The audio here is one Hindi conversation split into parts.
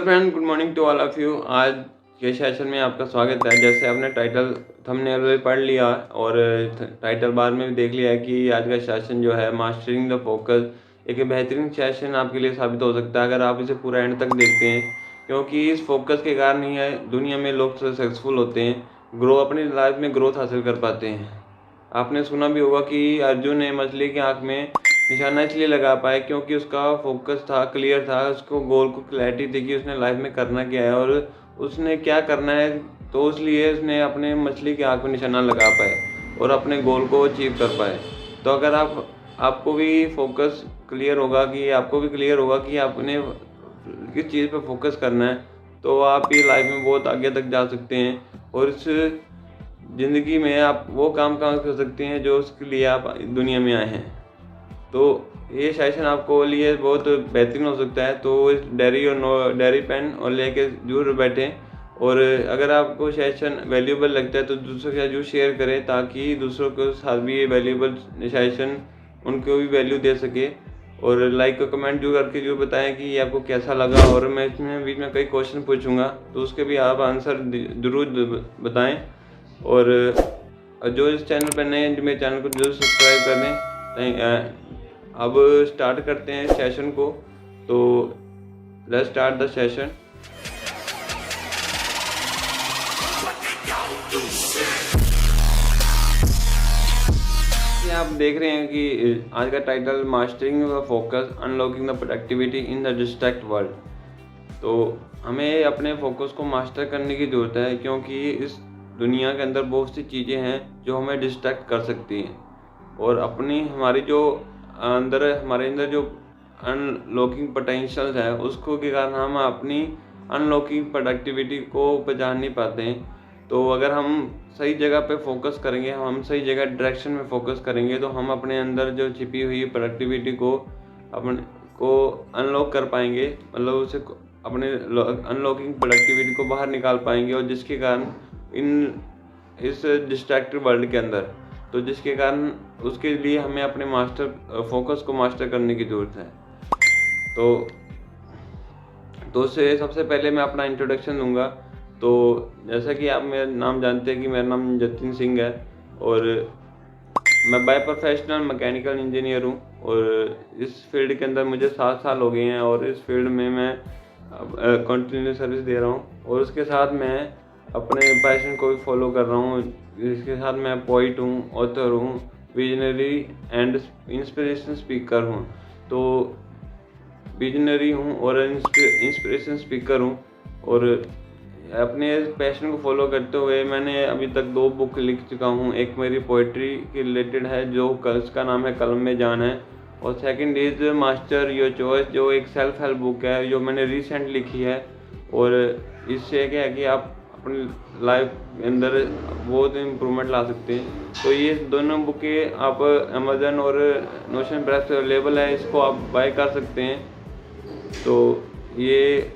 Friend, good morning to all of you. आज के सेशन में आपका स्वागत है। जैसे आपने टाइटल थंबनेल में पढ़ लिया और टाइटल बार में भी देख लिया है कि आज का सेशन जो है मास्टरिंग द फोकस एक बेहतरीन सेशन आपके लिए साबित हो सकता है अगर आप इसे पूरा एंड तक देखते हैं, क्योंकि इस फोकस के कारण ही है दुनिया में लोग सक्सेसफुल होते हैं, अपनी लाइफ में ग्रोथ हासिल कर पाते हैं। आपने सुना भी होगा कि अर्जुन ने मछली की आँख में निशाना इसलिए लगा पाया क्योंकि उसका फोकस था, क्लियर था, उसको गोल को क्लैरिटी थी कि उसने लाइफ में करना क्या है और उसने क्या करना है। तो इसलिए उसने अपने मछली की आँख में निशाना लगा पाए और अपने गोल को अचीव कर पाए। तो अगर आपको भी फोकस क्लियर होगा कि आपने किस चीज़ पर फोकस करना है, तो आप ये लाइफ में बहुत आगे तक जा सकते हैं और इस ज़िंदगी में आप वो काम कर सकते हैं जो उसके लिए आप दुनिया में आए हैं। तो ये सेशन आपको लिए बहुत बेहतरीन हो सकता है। तो इस डायरी पेन और लेके जरूर बैठें और अगर आपको सेशन वैल्यूएबल लगता है तो दूसरों के साथ जरूर शेयर करें ताकि दूसरों के साथ भी ये वैल्यूएबल सेशन उनको भी वैल्यू दे सके। और लाइक का कमेंट जरूर करके जरूर बताएं कि ये आपको कैसा लगा। और मैं इसमें बीच में कई क्वेश्चन पूछूंगा तो उसके भी आप आंसर जरूर बताएं। और जो इस चैनल पर नए हैं मेरे चैनल को जरूर सब्सक्राइब कर दें। अब स्टार्ट करते हैं सेशन को। तो लेट्स स्टार्ट द सेशन। आप देख रहे हैं कि आज का title mastering the focus unlocking the productivity in the distract world. तो हमें अपने फोकस को मास्टर करने की ज़रूरत है क्योंकि इस दुनिया के अंदर बहुत सी चीज़ें हैं जो हमें डिस्ट्रैक्ट कर सकती हैं और हमारे अंदर जो अनलॉकिंग पोटेंशियल है उसको के कारण हम अपनी अनलॉकिंग प्रोडक्टिविटी को पहचान नहीं पाते हैं। तो अगर हम सही जगह पे फोकस करेंगे, हम सही जगह डायरेक्शन में फोकस करेंगे तो हम अपने अंदर जो छिपी हुई प्रोडक्टिविटी को अनलॉक कर पाएंगे, मतलब उसे अपने अनलॉकिंग प्रोडक्टिविटी को बाहर निकाल पाएंगे। और जिसके कारण इस डिस्ट्रैक्टेड वर्ल्ड के अंदर जिसके कारण उसके लिए हमें अपने फोकस को मास्टर करने की ज़रूरत है। तो उससे सबसे पहले मैं अपना इंट्रोडक्शन दूंगा। तो जैसा कि आप मेरा नाम जानते हैं कि मेरा नाम जतिन सिंह है और मैं बाय प्रोफेशनल मैकेनिकल इंजीनियर हूँ और इस फील्ड के अंदर मुझे 7 साल हो गए हैं और इस फील्ड में मैं कंटिन्यू सर्विस दे रहा हूँ। और उसके साथ मैं अपने पैशन को भी फॉलो कर रहा हूँ। इसके साथ मैं पोइट हूँ, ऑथर हूँ, विजनरी एंड इंस्पिरेशन स्पीकर हूँ। तो विजनरी हूँ और इंस्पिरेशन स्पीकर हूँ और अपने पैशन को फॉलो करते हुए मैंने अभी तक 2 बुक लिख चुका हूँ। एक मेरी पोइट्री के रिलेटेड है उसका नाम है कलम में जान है, और second is master your choice जो एक सेल्फ हेल्प बुक है जो मैंने रिसेंट लिखी है। और इससे क्या है कि आप अपनी लाइफ के अंदर बहुत इम्प्रूवमेंट ला सकते हैं। तो ये दोनों बुकें आप अमेज़न और नोशन प्रेस पर अवेलेबल है, इसको आप बाय कर सकते हैं। तो ये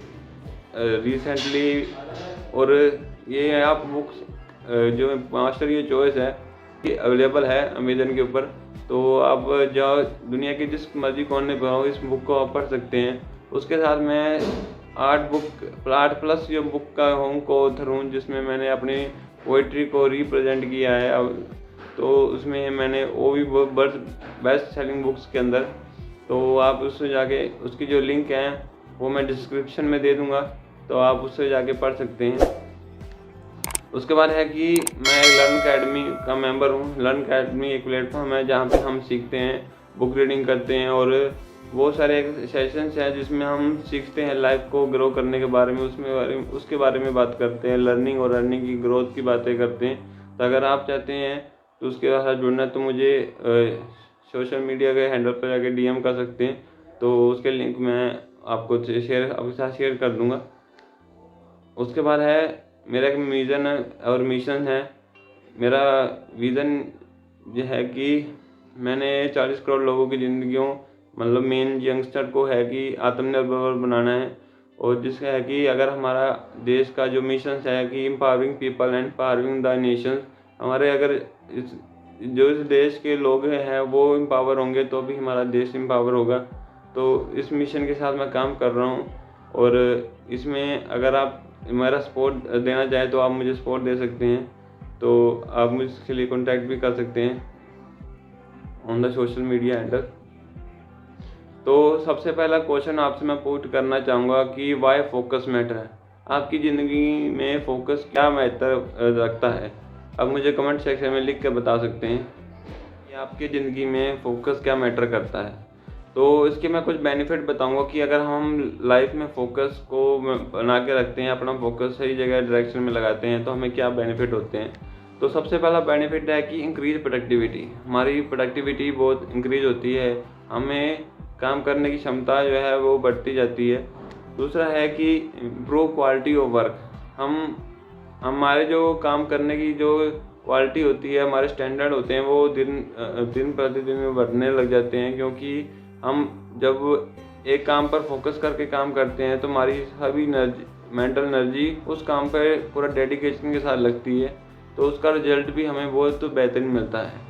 रिसेंटली और ये आप बुक्स जो मास्टर योर चॉइस है ये अवेलेबल है अमेज़न के ऊपर। तो आप जाओ दुनिया के जिस मर्जी कोने पर हो इस बुक को आप पढ़ सकते हैं। उसके साथ मैं आर्ट प्लस जो बुक का होम को ऑथर हूँ जिसमें मैंने अपनी पोइट्री को रिप्रेजेंट किया है। अब तो उसमें मैंने वो भी बेस्ट सेलिंग बुक्स के अंदर। तो आप उससे जाके उसकी जो लिंक है वो मैं डिस्क्रिप्शन में दे दूँगा, तो आप उससे जाके पढ़ सकते हैं। उसके बाद है कि मैं लर्न अकेडमी का मेंबर हूँ। लर्न अकेडमी एक प्लेटफॉर्म है जहाँ पे हम सीखते हैं, बुक रीडिंग करते हैं और बहुत सारे सेशंस हैं जिसमें हम सीखते हैं लाइफ को ग्रो करने के बारे में, उसके बारे में बात करते हैं, लर्निंग और अर्निंग की ग्रोथ की बातें करते हैं। तो अगर आप चाहते हैं तो उसके साथ जुड़ना तो मुझे सोशल मीडिया के हैंडल पर जाके DM कर सकते हैं। तो उसके लिंक मैं आपके साथ शेयर कर दूँगा। उसके बाद है मेरा एक विज़न और मिशन है। मेरा विज़न ये है कि मैंने 40 करोड़ लोगों की ज़िंदगियों मतलब मेन यंगस्टर को है कि आत्मनिर्भर बनाना है। और जिसका है कि अगर हमारा देश का जो मिशन है कि empowering people and powering the nation, हमारे अगर इस देश के लोग हैं वो एम्पावर होंगे तो भी हमारा देश एम्पावर होगा। तो इस मिशन के साथ मैं काम कर रहा हूँ और इसमें अगर आप मेरा सपोर्ट देना चाहें तो आप मुझे सपोर्ट दे सकते हैं, तो आप मुझसे लिए कॉन्टैक्ट भी कर सकते हैं on the social media handle. तो सबसे पहला क्वेश्चन आपसे मैं पुट करना चाहूँगा कि वाई फोकस मैटर है। आपकी ज़िंदगी में फोकस क्या महत्व रखता है? आप मुझे कमेंट सेक्शन में लिख कर बता सकते हैं कि आपकी ज़िंदगी में फोकस क्या मैटर करता है। तो इसके मैं कुछ बेनिफिट बताऊंगा कि अगर हम लाइफ में फोकस को बना के रखते हैं, अपना फोकस सही जगह डायरेक्शन में लगाते हैं, तो हमें क्या बेनिफिट होते हैं। तो सबसे पहला बेनिफिट है कि इंक्रीज प्रोडक्टिविटी। हमारी प्रोडक्टिविटी बहुत इंक्रीज होती है, हमें काम करने की क्षमता जो है वो बढ़ती जाती है। दूसरा है कि इम्प्रूव क्वालिटी ऑफ वर्क। हमारे जो काम करने की जो क्वालिटी होती है, हमारे स्टैंडर्ड होते हैं, वो दिन प्रतिदिन में बढ़ने लग जाते हैं, क्योंकि हम जब एक काम पर फोकस करके काम करते हैं तो हमारी सभी मेंटल एनर्जी उस काम पर पूरा डेडिकेशन के साथ लगती है, तो उसका रिजल्ट भी हमें बहुत बेहतरीन मिलता है।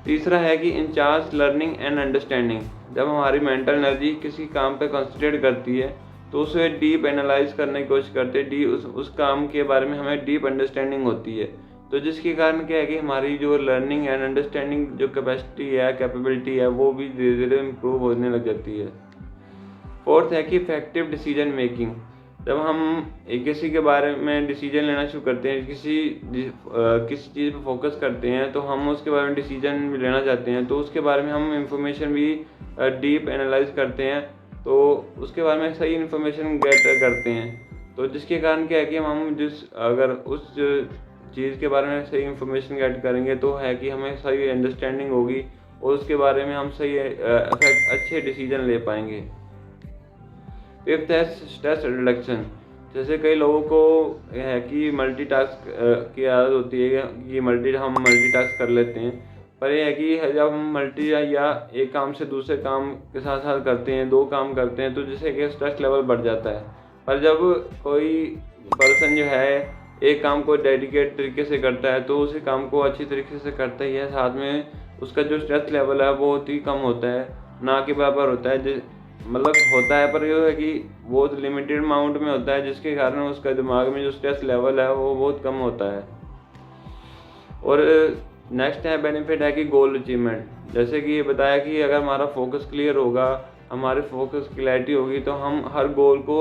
तीसरा है कि इंचार्ज लर्निंग एंड अंडरस्टैंडिंग। जब हमारी मेंटल एनर्जी किसी काम पे कंसंट्रेट करती है तो उसे डीप एनालाइज करने की कोशिश करते हैं, उस काम के बारे में हमें डीप अंडरस्टैंडिंग होती है, तो जिसके कारण क्या है कि हमारी जो लर्निंग एंड अंडरस्टैंडिंग जो कैपेसिटी है, कैपेबिलिटी है, वो भी धीरे धीरे इम्प्रूव होने लग जाती है। फोर्थ है कि इफेक्टिव डिसीजन मेकिंग। जब हम किसी के बारे में डिसीजन लेना शुरू करते हैं, किसी चीज़ पर फोकस करते हैं, तो हम उसके बारे में डिसीजन लेना चाहते हैं, तो उसके बारे में हम इंफॉर्मेशन भी डीप एनालाइज करते हैं, तो उसके बारे में सही इन्फॉर्मेशन गेट करते हैं, तो जिसके कारण क्या है कि अगर उस चीज़ के बारे में सही इन्फॉर्मेशन गेट करेंगे तो है कि हमें सही अंडरस्टैंडिंग होगी और उसके बारे में हम सही अच्छे डिसीजन ले पाएंगे। फिफ्थ है स्ट्रेस रिडक्शन। जैसे कई लोगों को है कि मल्टीटास्क की आदत होती है कि हम मल्टीटास्क कर लेते हैं, पर यह है कि जब हम या एक काम से दूसरे काम के साथ साथ करते हैं, 2 काम करते हैं, तो जिससे कि स्ट्रेस लेवल बढ़ जाता है। पर जब कोई पर्सन जो है एक काम को डेडिकेट तरीके से करता है तो उसी काम को अच्छी तरीके से करता ही है, साथ में उसका जो स्ट्रेस लेवल है बहुत ही कम होता है, ना कि बराबर होता है, मतलब होता है पर यह है कि बहुत लिमिटेड अमाउंट में होता है, जिसके कारण उसका दिमाग में जो स्ट्रेस लेवल है वो बहुत कम होता है। और नेक्स्ट है बेनिफिट है कि गोल अचीवमेंट। जैसे कि ये बताया कि अगर हमारा फोकस क्लियर होगा, हमारे फोकस क्लैरिटी होगी, तो हम हर गोल को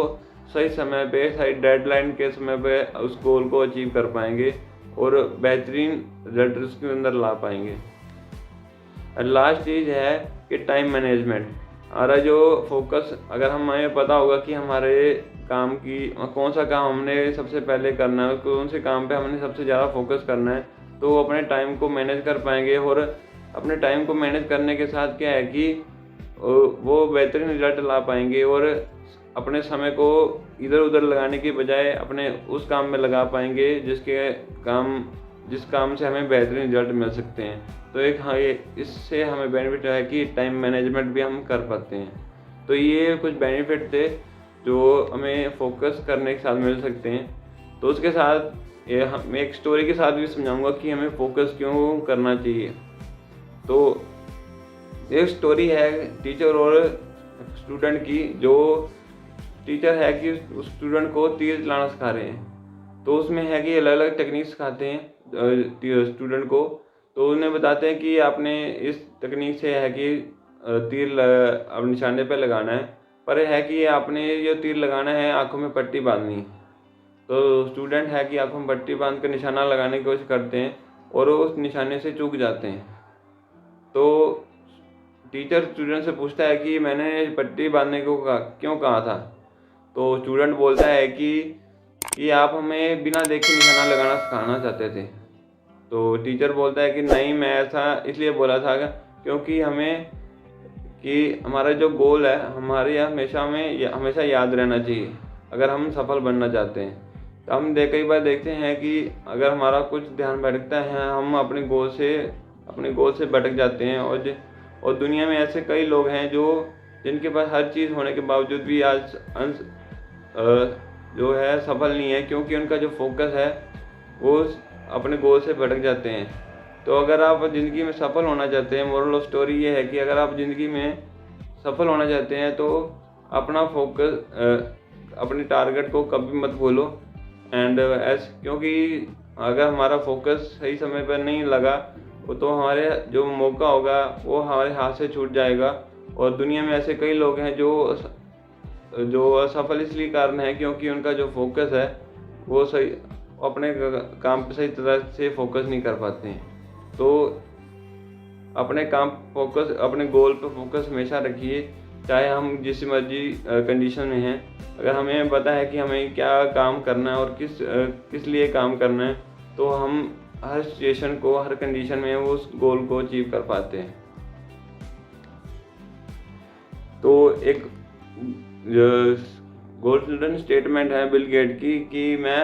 सही समय पे, सही डेडलाइन के समय पे उस गोल को अचीव कर पाएंगे और बेहतरीन रिजल्ट उसके अंदर ला पाएंगे। और लास्ट चीज़ है कि टाइम मैनेजमेंट। हमारा जो फोकस, अगर हमें पता होगा कि हमारे काम की कौन सा काम हमने सबसे पहले करना है, कौन से काम पे हमने सबसे ज़्यादा फोकस करना है, तो वो अपने टाइम को मैनेज कर पाएंगे। और अपने टाइम को मैनेज करने के साथ क्या है कि वो बेहतरीन रिजल्ट ला पाएंगे और अपने समय को इधर उधर लगाने के बजाय अपने उस काम में लगा पाएंगे जिस काम से हमें बेहतरीन रिजल्ट मिल सकते हैं। तो इससे हमें बेनिफिट है कि टाइम मैनेजमेंट भी हम कर पाते हैं। तो ये कुछ बेनिफिट थे जो हमें फोकस करने के साथ मिल सकते हैं। तो उसके साथ मैं एक स्टोरी के साथ भी समझाऊंगा कि हमें फोकस क्यों करना चाहिए। तो एक स्टोरी है टीचर और स्टूडेंट की। जो टीचर है कि उस स्टूडेंट को तीर चलाना सिखा रहे हैं, तो उसमें है कि अलग अलग टेक्निक सिखाते हैं स्टूडेंट को। तो उन्हें बताते हैं कि आपने इस तकनीक से है कि तीर अब निशाने पे लगाना है, पर है कि आपने जो तीर लगाना है आंखों में पट्टी बांधनी। तो स्टूडेंट है कि आंखों में पट्टी बांध कर निशाना लगाने की कोशिश करते हैं और वो उस निशाने से चूक जाते हैं। तो टीचर स्टूडेंट से पूछता है कि मैंने पट्टी बांधने को क्यों कहा था। तो स्टूडेंट बोलता है कि आप हमें बिना देखे निशाना लगाना सिखाना चाहते थे। तो टीचर बोलता है कि नहीं, मैं ऐसा इसलिए बोला था क्योंकि हमारा जो गोल है हमारे हमेशा याद रहना चाहिए अगर हम सफल बनना चाहते हैं। तो हम कई बार देखते हैं कि अगर हमारा कुछ ध्यान भटकता है, हम अपने गोल से भटक जाते हैं। और दुनिया में ऐसे कई लोग हैं जिनके पास हर चीज़ होने के बावजूद भी आज जो है सफल नहीं है, क्योंकि उनका जो फोकस है वो अपने गोल से भटक जाते हैं। तो अगर आप ज़िंदगी में सफल होना चाहते हैं, मोरल ऑफ स्टोरी ये है कि अगर आप ज़िंदगी में सफल होना चाहते हैं तो अपना फोकस अपने टारगेट को कभी मत भूलो। एंड क्योंकि अगर हमारा फोकस सही समय पर नहीं लगा तो हमारे जो मौका होगा वो हमारे हाथ से छूट जाएगा। और दुनिया में ऐसे कई लोग हैं जो असफल इसलिए कारण है क्योंकि उनका जो फोकस है वो सही अपने काम पे सही तरह से फोकस नहीं कर पाते हैं। तो अपने गोल पे फोकस हमेशा रखिए, चाहे हम जिस मर्जी कंडीशन में हैं। अगर हमें पता है कि हमें क्या काम करना है और किस लिए काम करना है, तो हम हर सिचुएशन को, हर कंडीशन में उस गोल को अचीव कर पाते हैं। तो एक गोल्डन स्टेटमेंट है बिल गेट की कि मैं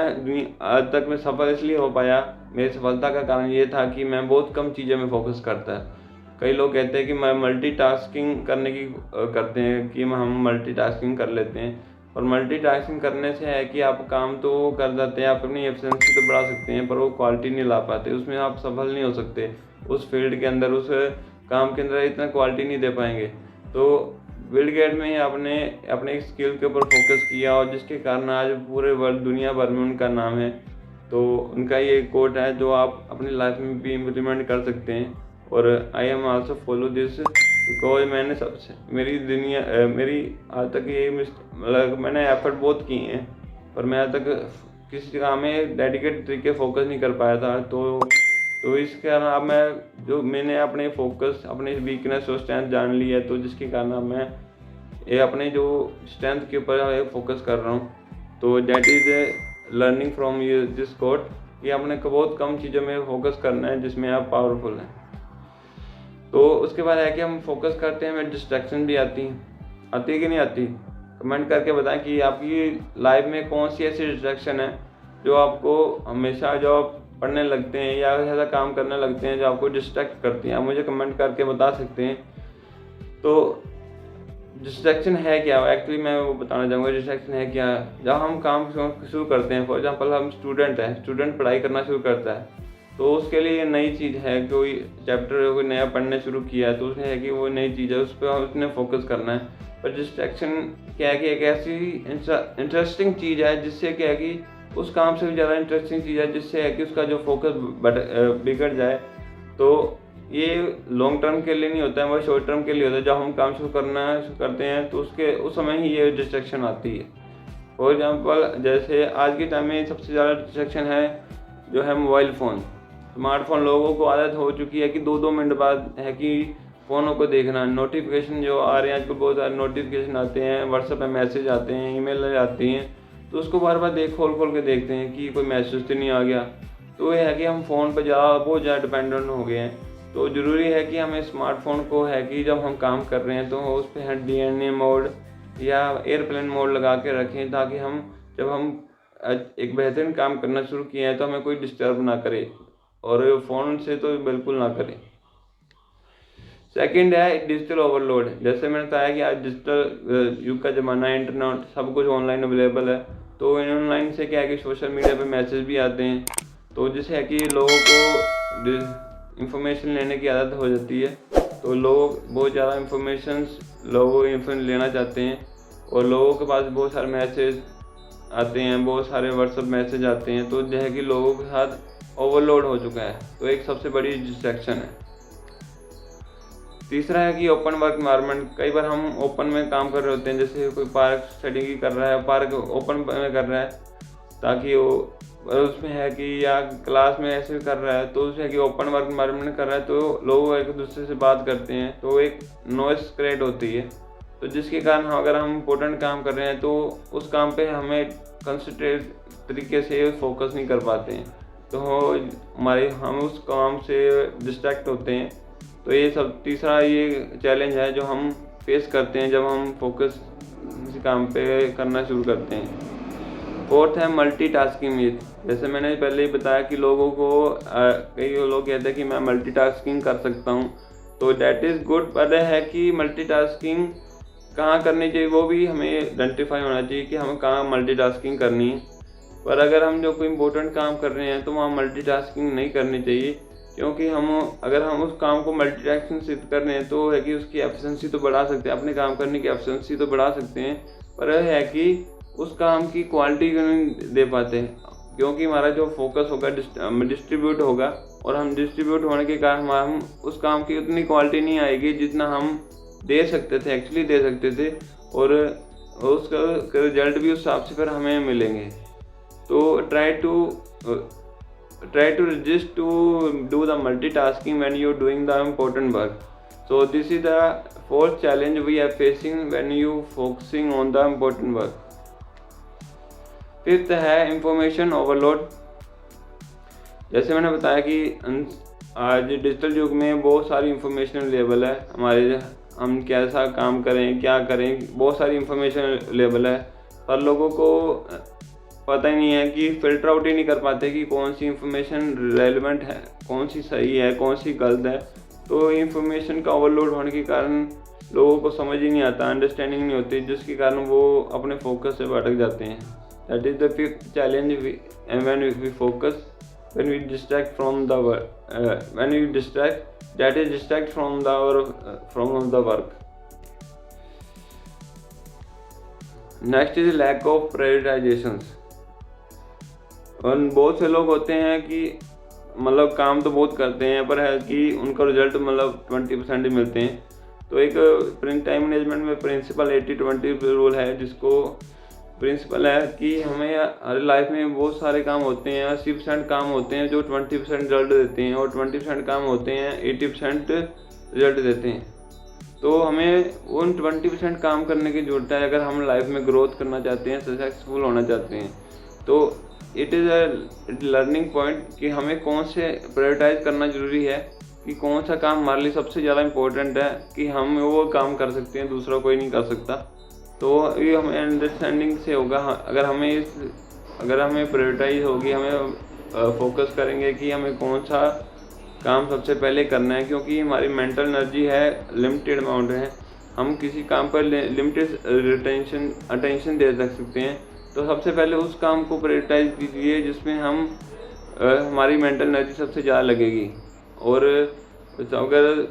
आज तक मैं सफल इसलिए हो पाया, मेरी सफलता का कारण ये था कि मैं बहुत कम चीज़ों में फोकस करता है। कई लोग कहते हैं कि मैं मल्टीटास्किंग करते हैं कि हम मल्टीटास्किंग कर लेते हैं, और मल्टीटास्किंग करने से है कि आप काम तो कर जाते हैं, आप अपनी एफिशिएंसी तो बढ़ा सकते हैं, पर वो क्वालिटी नहीं ला पाते, उसमें आप सफल नहीं हो सकते, उस फील्ड के अंदर, उस काम के अंदर इतना क्वालिटी नहीं दे पाएंगे। तो बिल गेट में आपने अपने स्किल के ऊपर फोकस किया और जिसके कारण आज पूरे वर्ल्ड दुनिया भर में उनका नाम है। तो उनका ये कोट है जो आप अपनी लाइफ में भी इम्प्लीमेंट कर सकते हैं। और I am also follow this because मेरी आज तक ये मतलब मैंने एफर्ट बहुत किए हैं, पर मैं आज तक किसी काम में डेडिकेट तरीके फोकस नहीं कर पाया था। तो इस कारण अब मैंने अपने फोकस, अपने वीकनेस और स्ट्रेंथ जान ली है, तो जिसके कारण अब मैं ये अपने जो स्ट्रेंथ के ऊपर फोकस कर रहा हूँ। तो that is learning from this quote कि अपने को बहुत कम चीज़ों में फोकस करना है जिसमें आप पावरफुल हैं। तो उसके बाद है कि हम फोकस करते हैं, हमें डिस्ट्रैक्शन भी आती है कि नहीं आती? कमेंट करके बताएं कि आपकी लाइफ में कौन सी ऐसी डिस्ट्रैक्शन है जो आपको हमेशा, जो आप पढ़ने लगते हैं या ऐसा काम करने लगते हैं जो आपको डिस्ट्रैक्ट करती हैं। आप मुझे कमेंट करके बता सकते हैं। तो डिस्ट्रैक्शन है क्या? एक्चुअली मैं वो बताना चाहूँगा डिस्ट्रैक्शन है क्या। जब हम काम शुरू करते हैं, फॉर एग्जांपल हम स्टूडेंट पढ़ाई करना शुरू करता है, तो उसके लिए ये नई चीज़ है, कोई चैप्टर कोई नया पढ़ने शुरू किया है, तो उसमें है कि वो नई चीज़ है, उस पर उसने फोकस करना है। पर डिस्ट्रैक्शन क्या है कि एक ऐसी इंटरेस्टिंग चीज़ है जिससे क्या है कि उस काम से भी ज़्यादा इंटरेस्टिंग चीज़ है जिससे है कि उसका जो फोकस बिगड़ जाए। तो ये लॉन्ग टर्म के लिए नहीं होता है, वो शॉर्ट टर्म के लिए होता है। जब हम काम शुरू करते हैं तो उस समय ही ये डिस्ट्रैक्शन आती है। फॉर एग्जांपल जैसे आज के टाइम में सबसे ज़्यादा डिस्ट्रैक्शन है जो है मोबाइल फ़ोन, स्मार्टफोन। लोगों को आदत हो चुकी है कि 2-2 मिनट बाद है कि फ़ोनों को देखना, नोटिफिकेशन जो आ रहे हैं आजकल, बहुत सारे नोटिफिकेशन आते हैं, व्हाट्सएप में मैसेज आते हैं, ईमेल आती हैं, तो उसको बार बार खोल के देखते हैं कि कोई मैसेज तो नहीं आ गया। तो ये है कि हम फ़ोन पर बहुत ज़्यादा डिपेंडेंट हो गए हैं। तो ज़रूरी है कि हमें स्मार्टफोन को है कि जब हम काम कर रहे हैं तो उस पर DNA मोड या एयरप्लेन मोड लगा के रखें, ताकि जब हम एक बेहतरीन काम करना शुरू किए हैं तो हमें कोई डिस्टर्ब ना करे, और फ़ोन से तो बिल्कुल ना करें। सेकंड है डिजिटल ओवरलोड। जैसे मैंने बताया कि आज डिजिटल युग का ज़माना है, इंटरनेट सब कुछ ऑनलाइन अवेलेबल है। तो ऑनलाइन से क्या है कि सोशल मीडिया पे मैसेज भी आते हैं, तो जिससे है कि लोगों को इंफॉर्मेशन लेने की आदत हो जाती है। तो लोग बहुत ज़्यादा इंफॉर्मेशन लेना चाहते हैं, और लोगों के पास बहुत सारे मैसेज आते हैं, बहुत सारे व्हाट्सएप मैसेज आते हैं, तो जो है कि लोगों के साथ ओवरलोड हो चुका है। तो एक सबसे बड़ी डिस्ट्रैक्शन है। तीसरा है कि ओपन वर्क एनवायरनमेंट। कई बार हम ओपन में काम कर रहे होते हैं, जैसे कोई पार्क स्टडी कर रहा है, पार्क ओपन में कर रहा है, ताकि वो उसमें है कि या क्लास में ऐसे कर रहा है, तो उसमें है कि ओपन वर्क एनवायरनमेंट कर रहा है, तो लोग एक दूसरे से बात करते हैं, तो एक नॉइस क्रिएट होती है। तो जिसके कारण अगर हम इम्पोर्टेंट काम कर रहे हैं तो उस काम पे हमें कंसंट्रेट तरीके से फोकस नहीं कर पाते हैं, तो हम उस काम से डिस्ट्रैक्ट होते हैं। तो ये सब तीसरा ये चैलेंज है जो हम फेस करते हैं जब हम फोकस किसी काम पे करना शुरू करते हैं। फोर्थ है मल्टीटास्किंग मिथ। जैसे मैंने पहले ही बताया कि लोगों को कई लोग कहते हैं कि मैं मल्टीटास्किंग कर सकता हूँ, तो डैट इज़ गुड, पर है कि मल्टीटास्किंग कहाँ करनी चाहिए वो भी हमें आइडेंटिफाई होना चाहिए कि हमें कहाँ मल्टीटास्किंग करनी है। पर अगर हम जो कोई इम्पोर्टेंट काम कर रहे हैं तो वहाँ मल्टीटास्किंग नहीं करनी चाहिए, क्योंकि अगर हम उस काम को मल्टीटास्किंग से कर रहे हैं तो है कि उसकी एफिशिएंसी तो बढ़ा सकते हैं, अपने काम करने की एफिशिएंसी तो बढ़ा सकते हैं, पर यह है कि उस काम की क्वालिटी नहीं दे पाते हैं, क्योंकि हमारा जो फोकस होगा डिस्ट्रीब्यूट होगा, और हम डिस्ट्रीब्यूट होने के कारण हम उस काम की उतनी क्वालिटी नहीं आएगी जितना हम दे सकते थे, एक्चुअली दे सकते थे, और उसका रिजल्ट भी उस हिसाब से फिर हमें मिलेंगे। तो try to resist to do the multitasking when you're doing the important work. So this is the fourth challenge we are facing when you focusing on the important work. Fifth है इंफॉर्मेशन ओवरलोड। जैसे मैंने बताया कि आज डिजिटल युग में बहुत सारी इंफॉर्मेशन अवेलेबल है, हम कैसा काम करें, क्या करें, बहुत सारी इंफॉर्मेशन अवेलेबल है, पर लोगों को पता ही नहीं है कि फ़िल्टर आउट ही नहीं कर पाते कि कौन सी इंफॉर्मेशन रेलेवेंट है, कौन सी सही है, कौन सी गलत है। तो इंफॉर्मेशन का ओवरलोड होने के कारण लोगों को समझ ही नहीं आता, अंडरस्टैंडिंग नहीं होती, जिसके कारण वो अपने फोकस से भटक जाते हैं। That is the fifth challenge when we focus, when we distract from the work. Next is lack of prioritizations. और बहुत से लोग होते हैं कि मतलब काम तो बहुत करते हैं, पर है कि उनका रिजल्ट मतलब 20% ही मिलते हैं। तो एक टाइम मैनेजमेंट में प्रिंसिपल 80-20 रूल है, जिसको प्रिंसिपल है कि हमें हर लाइफ में बहुत सारे काम होते हैं, 80% काम होते हैं जो 20% रिजल्ट देते हैं, और 20% काम होते हैं 80% रिजल्ट देते हैं। तो हमें उन 20% काम करने की ज़रूरत है अगर हम लाइफ में ग्रोथ करना चाहते हैं, सक्सेसफुल होना चाहते हैं। तो it is a learning point कि हमें कौन से प्रायोरिटाइज करना ज़रूरी है, कि कौन सा काम हमारे लिए सबसे ज़्यादा इम्पोर्टेंट है, कि हम वो काम कर सकते हैं, दूसरा कोई नहीं कर सकता। तो ये हमें अंडरस्टैंडिंग से होगा। अगर हमें प्रायोरिटाइज होगी, हमें फोकस करेंगे कि हमें कौन सा काम सबसे पहले करना है, क्योंकि हमारी मेंटल एनर्जी है लिमिटेड अमाउंट है, हम किसी काम पर लिमिटेड अटेंशन दे सकते हैं। तो सबसे पहले उस काम को प्रायोरिटाइज कीजिए जिसमें हमारी मेंटल एनर्जी सबसे ज़्यादा लगेगी, और अगर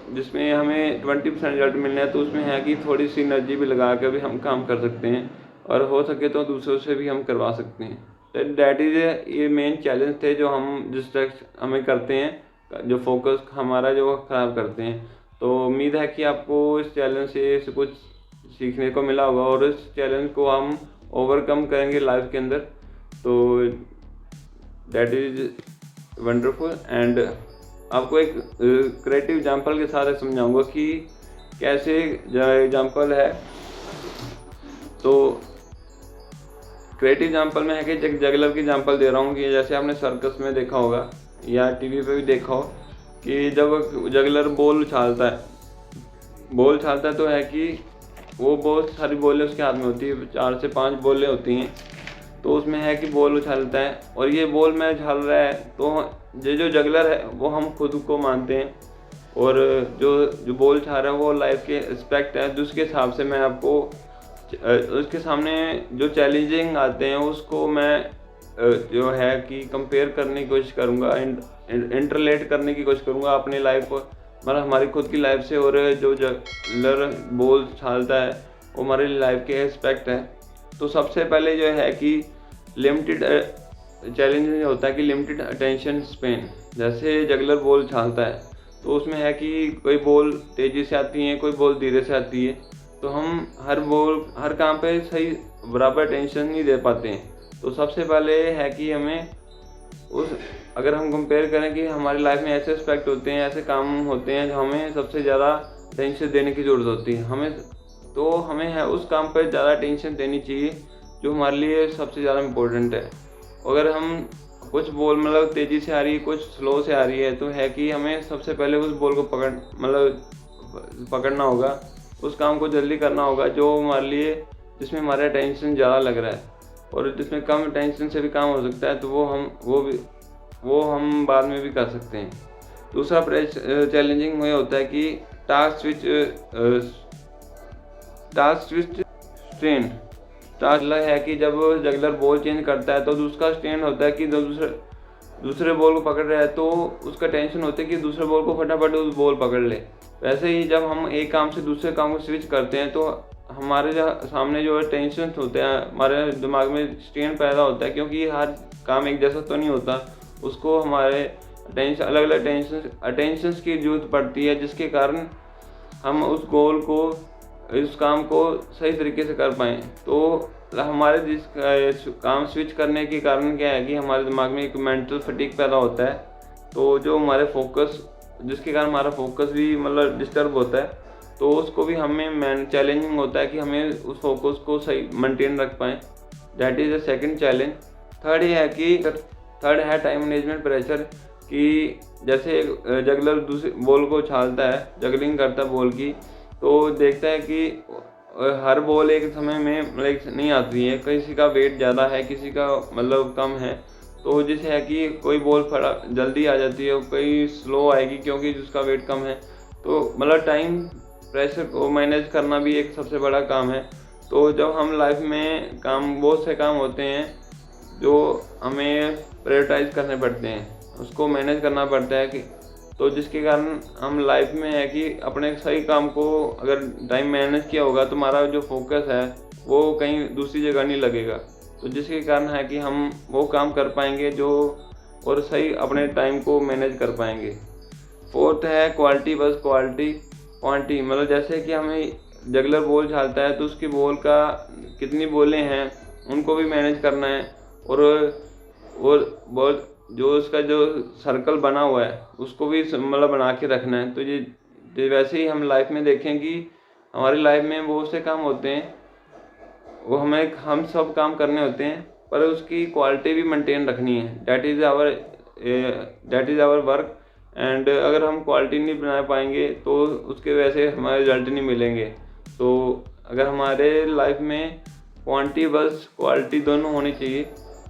जिसमें हमें 20% रिजल्ट मिलना है तो उसमें है कि थोड़ी सी एनर्जी भी लगा कर भी हम काम कर सकते हैं, और हो सके तो दूसरों से भी हम करवा सकते हैं। तो डैट इज़ ये मेन चैलेंज थे जो हमें करते हैं, जो फोकस हमारा जो ख़राब करते हैं। तो उम्मीद है कि आपको इस चैलेंज से कुछ सीखने को मिला होगा, और इस चैलेंज को हम ओवरकम करेंगे लाइफ के अंदर। तो दैट इज़ वंडरफुल। एंड आपको एक क्रिएटिव एग्जांपल के साथ समझाऊंगा कि कैसे एग्जांपल है। तो क्रिएटिव एग्जांपल में है कि जगलर की एग्जांपल दे रहा हूँ कि जैसे आपने सर्कस में देखा होगा या टीवी पे भी देखा हो कि जब जगलर बॉल उछालता है तो है कि वो बहुत सारी बॉलें उसके हाथ में होती है, 4 से 5 बॉलें होती हैं। तो उसमें है कि बॉल उछालता है, और ये बॉल में उछाल रहा है, तो ये जो जगलर है वो हम खुद को मानते हैं, और जो बॉल उछाल रहा है वो लाइफ के एस्पेक्ट है, जिसके हिसाब से मैं आपको उसके सामने जो चैलेंजिंग आते हैं उसको मैं जो है कि कंपेयर करने की कोशिश करूँगा, इंटरलेट करने की कोशिश करूँगा अपनी लाइफ, मतलब हमारी खुद की लाइफ से, और जो जगलर बॉल उछालता है वो हमारी लाइफ के एस्पेक्ट है। तो सबसे पहले जो है कि लिमिटेड चैलेंज होता है कि लिमिटेड अटेंशन स्पेन। जैसे जगलर बॉल उछालता है तो उसमें है कि कोई बॉल तेज़ी से आती है, कोई बॉल धीरे से आती है, तो हम हर काम पे सही बराबर अटेंशन नहीं दे पाते हैं। तो सबसे पहले है कि हमें अगर हम कंपेयर करें कि हमारी लाइफ में ऐसे एस्पेक्ट होते हैं, ऐसे काम होते हैं जो हमें सबसे ज़्यादा अटेंशन देने की ज़रूरत होती है, हमें है उस काम पर ज़्यादा अटेंशन देनी चाहिए जो हमारे लिए सबसे ज़्यादा इम्पोर्टेंट है। अगर हम कुछ बॉल मतलब तेज़ी से आ रही है, कुछ स्लो से आ रही है, तो है कि हमें सबसे पहले उस बॉल को पकड़ना होगा, उस काम को जल्दी करना होगा जो हमारे लिए जिसमें हमारा अटेंशन ज़्यादा लग रहा है, और जिसमें कम अटेंशन से भी काम हो सकता है तो वो हम बाद में भी कर सकते हैं। दूसरा चैलेंजिंग ये होता है कि टास्क स्विच स्ट्रेन। टास्क है कि जब जगलर बॉल चेंज करता है तो उसका स्ट्रेन होता है कि दूसरे बॉल को पकड़ रहा है तो उसका टेंशन होता है कि दूसरे बॉल को फटाफट उस बॉल पकड़ ले। वैसे ही जब हम एक काम से दूसरे काम को स्विच करते हैं तो हमारे जो सामने जो टेंशन होते हैं, हमारे दिमाग में स्ट्रेन पैदा होता है, क्योंकि हर काम एक जैसा तो नहीं होता, उसको हमारे टेंशन अलग अलग अटेंशंस की जरूरत पड़ती है, जिसके कारण हम उस गोल को, इस काम को सही तरीके से कर पाएँ। तो हमारे जिस काम स्विच करने के कारण क्या है कि हमारे दिमाग में एक मेंटल फटीग पैदा होता है, तो जो हमारे फोकस, जिसके कारण हमारा फोकस भी मतलब डिस्टर्ब होता है, तो उसको भी हमें चैलेंजिंग होता है कि हमें उस फोकस को सही मेंटेन रख पाएँ। That is the second challenge. Third है टाइम मैनेजमेंट प्रेशर, कि जैसे एक जगलर दूसरे बॉल को उछालता है, जगलिंग करता है बॉल की, तो देखता है कि हर बॉल एक समय में मतलब नहीं आती है, किसी का वेट ज़्यादा है, किसी का मतलब कम है, तो जिससे है कि कोई बॉल फटा जल्दी आ जाती है और कोई स्लो आएगी क्योंकि जिसका वेट कम है। तो मतलब टाइम प्रेशर को मैनेज करना भी एक सबसे बड़ा काम है। तो जब हम लाइफ में बहुत से काम होते हैं जो हमें प्रायोरिटाइज करने पड़ते हैं, उसको मैनेज करना पड़ता है कि, तो जिसके कारण हम लाइफ में है कि अपने सही काम को अगर टाइम मैनेज किया होगा तो हमारा जो फोकस है वो कहीं दूसरी जगह नहीं लगेगा, तो जिसके कारण है कि हम वो काम कर पाएंगे जो, और सही अपने टाइम को मैनेज कर पाएंगे। फोर्थ है क्वालिटी बस क्वांटिटी, मतलब जैसे कि हमें जगलर बॉल उछालता है तो उसकी बॉल का कितनी बॉलें हैं उनको भी मैनेज करना है, और बॉल जो उसका जो सर्कल बना हुआ है उसको भी मतलब बना के रखना है। तो ये वैसे ही हम लाइफ में देखें कि हमारी लाइफ में बहुत से काम होते हैं, वो हम सब काम करने होते हैं, पर उसकी क्वालिटी भी मेंटेन रखनी है। That is our work. And अगर हम क्वालिटी नहीं बना पाएंगे तो उसके वैसे हमारे रिजल्ट नहीं मिलेंगे। तो अगर हमारे लाइफ में क्वालिटी दोनों होनी चाहिए,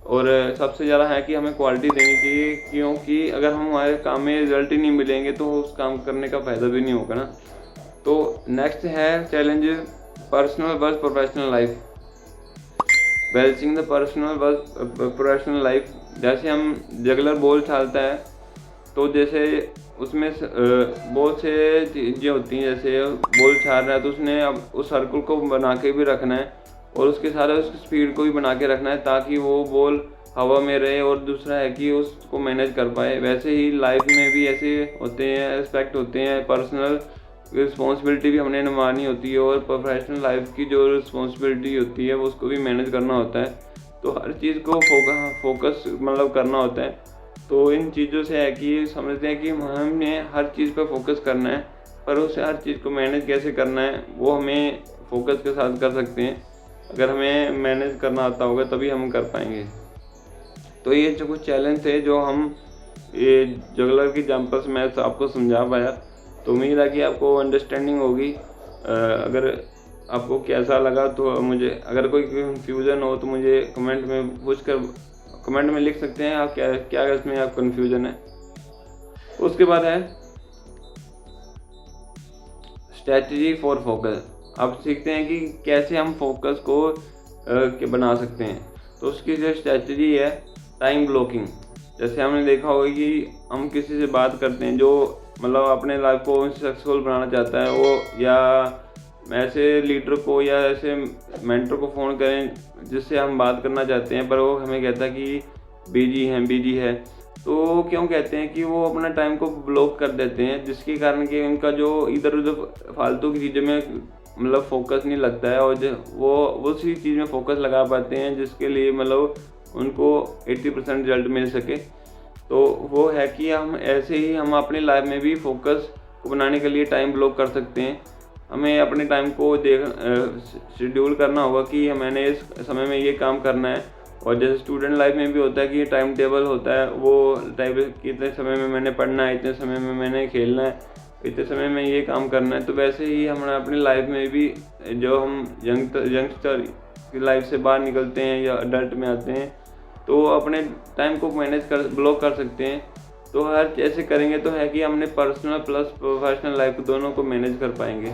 और सबसे ज़्यादा है कि हमें क्वालिटी देनी चाहिए, क्योंकि अगर हम हमारे काम में रिजल्ट ही नहीं मिलेंगे तो उस काम करने का फ़ायदा भी नहीं होगा ना। तो नेक्स्ट है challenge personal versus professional life, balancing the personal versus professional life. जैसे हम जगलर बॉल उछालता है तो जैसे उसमें बहुत से चीज़ें होती हैं, जैसे बॉल उछाल रहा है तो उसने अब उस सर्कल को बना के भी रखना है और उसके साथ उसकी स्पीड को भी बना के रखना है ताकि वो बॉल हवा में रहे, और दूसरा है कि उसको मैनेज कर पाए। वैसे ही लाइफ में भी ऐसे होते हैं, एस्पेक्ट होते हैं, पर्सनल रिस्पॉन्सिबिलिटी भी हमने निभानी होती है और प्रोफेशनल लाइफ की जो रिस्पॉन्सिबिलिटी होती है वो उसको भी मैनेज करना होता है। तो हर चीज़ को फोकस मतलब करना होता है। तो इन चीज़ों से है कि समझते हैं कि हमने हर चीज़ पर फोकस करना है, पर उसे हर चीज़ को मैनेज कैसे करना है वो हमें फोकस के साथ कर सकते हैं। अगर हमें मैनेज करना आता होगा तभी हम कर पाएंगे। तो ये जो कुछ चैलेंज थे जो हम ये जगलर की जंपर्स में आपको समझा पाया, तो उम्मीद है कि आपको अंडरस्टैंडिंग होगी। अगर आपको कैसा लगा तो मुझे, अगर कोई कन्फ्यूज़न हो तो मुझे कमेंट में लिख सकते हैं आप क्या इसमें आप कन्फ्यूज़न है। उसके बाद है स्ट्रैटेजी फॉर फोकस। आप सीखते हैं कि कैसे हम फोकस को बना सकते हैं। तो उसकी जो स्ट्रैटेजी है टाइम ब्लॉकिंग। जैसे हमने देखा होगा कि हम किसी से बात करते हैं जो मतलब अपने लाइफ को सक्सेसफुल बनाना चाहता है, वो या ऐसे लीडर को या ऐसे मेंटर को फ़ोन करें जिससे हम बात करना चाहते हैं, पर वो हमें कहता है कि बिजी है। तो क्यों कहते हैं कि वो अपना टाइम को ब्लॉक कर देते हैं, जिसके कारण कि उनका जो इधर उधर फालतू की चीज़ों में मतलब फोकस नहीं लगता है, और वो उसी चीज़ में फोकस लगा पाते हैं जिसके लिए मतलब उनको 80% रिजल्ट मिल सके। तो वो है कि हम अपनी लाइफ में भी फोकस को बनाने के लिए टाइम ब्लॉक कर सकते हैं। हमें अपने टाइम को शेड्यूल करना होगा कि मैंने इस समय में ये काम करना है। और जैसे स्टूडेंट लाइफ में भी होता है कि टाइम टेबल होता है, वो टाइम कितने समय में मैंने पढ़ना है, इतने समय में मैंने खेलना है, इतने समय में ये काम करना है। तो वैसे ही हमारा अपनी लाइफ में भी जो हम यंगस्टर की लाइफ से बाहर निकलते हैं या अडल्ट में आते हैं, तो अपने टाइम को ब्लॉक कर सकते हैं। तो हर ऐसे करेंगे तो है कि हमने पर्सनल प्लस प्रोफेशनल लाइफ दोनों को मैनेज कर पाएंगे।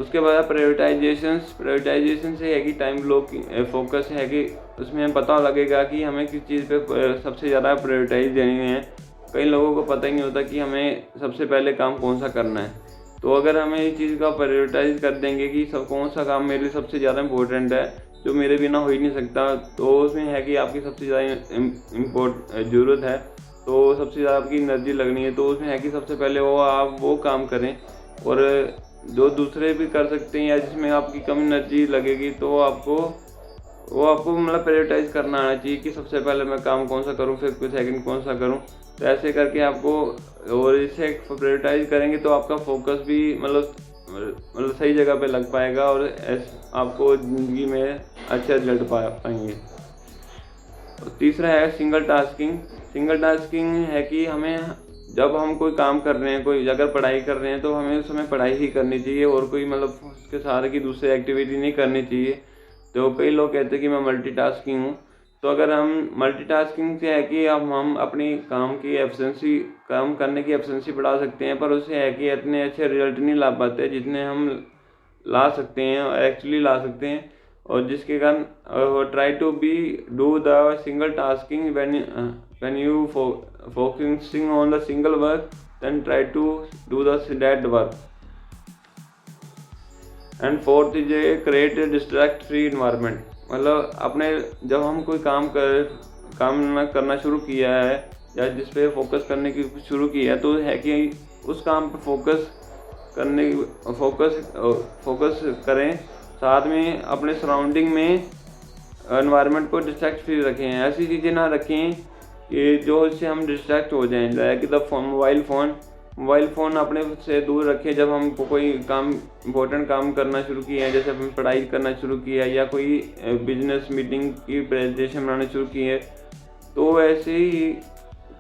उसके बाद प्रायोरिटाइजेशन से है कि टाइम ब्लॉकिंग फोकस है कि उसमें हमें पता लगेगा कि हमें किस चीज़ पे सबसे ज़्यादा प्रायोरिटाइज देनी है। कई लोगों को पता ही नहीं होता कि हमें सबसे पहले काम कौन सा करना है। तो अगर हमें इस चीज़ का प्रायोरिटाइज कर देंगे कि सब कौन सा काम मेरे लिए सबसे ज़्यादा इम्पोर्टेंट है, जो मेरे बिना हो ही नहीं सकता, तो उसमें है कि आपकी सबसे ज़्यादा ज़रूरत है, तो सबसे ज़्यादा आपकी एनर्जी लगनी है, तो उसमें है कि सबसे पहले आप वो काम करें। और जो दूसरे भी कर सकते हैं या जिसमें आपकी कम एनर्जी लगेगी, तो आपको मतलब प्रायोरिटाइज़ करना आना चाहिए कि सबसे पहले मैं काम कौन सा करूँ, फिर कुछ सेकंड कौन सा करूँ। तो ऐसे करके आपको, और इसे प्रायोरिटाइज़ करेंगे तो आपका फोकस भी मतलब सही जगह पे लग पाएगा और आपको ज़िंदगी में अच्छे रिजल्ट पाएंगे। और तीसरा है सिंगल टास्किंग है कि हमें, जब हम कोई काम कर रहे हैं, कोई अगर पढ़ाई कर रहे हैं, तो हमें उस समय पढ़ाई ही करनी चाहिए और कोई मतलब उसके सहारे की दूसरी एक्टिविटी नहीं करनी चाहिए। तो कई लोग कहते हैं कि मैं मल्टीटास्किंग हूँ। तो अगर हम मल्टीटास्किंग से है कि हम अपनी काम करने की एफिशिएंसी बढ़ा सकते हैं, पर उससे है कि इतने अच्छे रिजल्ट नहीं ला पाते जितने हम ला सकते हैं और एक्चुअली ला सकते हैं। और जिसके कारण try to be do the single tasking when you focusing on the single work, then try to do that work. And fourth is a create a distract free environment। मतलब अपने, जब हम कोई काम करना शुरू किया है या जिस पे फोकस करने की शुरू की है, तो है कि उस काम पे फोकस करें, साथ में अपने सराउंडिंग में एनवायरनमेंट को डिस्ट्रैक्ट फ्री रखें। ऐसी चीज़ें ना रखें कि जो इससे हम डिस्ट्रैक्ट हो जाएं, लाइक द मोबाइल फ़ोन अपने से दूर रखें। जब हम कोई इम्पोर्टेंट काम करना शुरू किए हैं, जैसे हमने पढ़ाई करना शुरू किया या कोई बिजनेस मीटिंग की प्रेजेंटेशन बनाना शुरू की है, तो ऐसे ही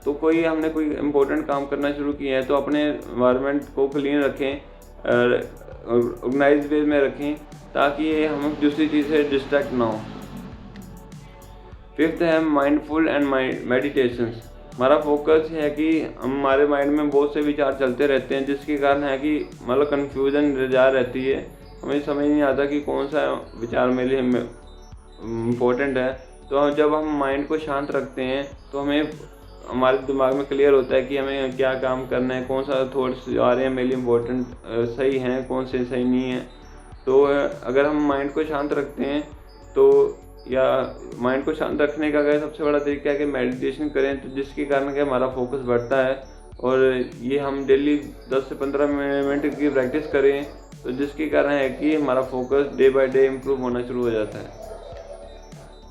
तो हमने कोई इम्पोर्टेंट काम करना शुरू किया है, तो अपने एनवायरनमेंट को क्लीन रखें, ऑर्गेनाइज वे में रखें, ताकि हम दूसरी चीज़ से डिस्ट्रैक्ट ना हो। फिफ्थ है माइंडफुल एंड मेडिटेशन। हमारा फोकस है कि हमारे माइंड में बहुत से विचार चलते रहते हैं, जिसके कारण है कि मतलब कन्फ्यूज़न जा रहती है, हमें समझ नहीं आता कि कौन सा विचार मेरे लिए इम्पोर्टेंट है। तो जब हम माइंड को शांत रखते हैं, तो हमारे दिमाग में क्लियर होता है कि हमें क्या काम करना है, कौन सा थॉट्स आ रहे हैं मेरे लिए इम्पोर्टेंट सही हैं, कौन से सही नहीं है। तो अगर हम माइंड को शांत रखते हैं, तो या माइंड को शांत रखने का अगर सबसे बड़ा तरीका है कि मेडिटेशन करें, तो जिसके कारण कि हमारा फोकस बढ़ता है। और ये हम डेली 10 से 15 मिनट की प्रैक्टिस करें, तो जिसके कारण है कि हमारा focus day by day improve होना शुरू हो जाता है।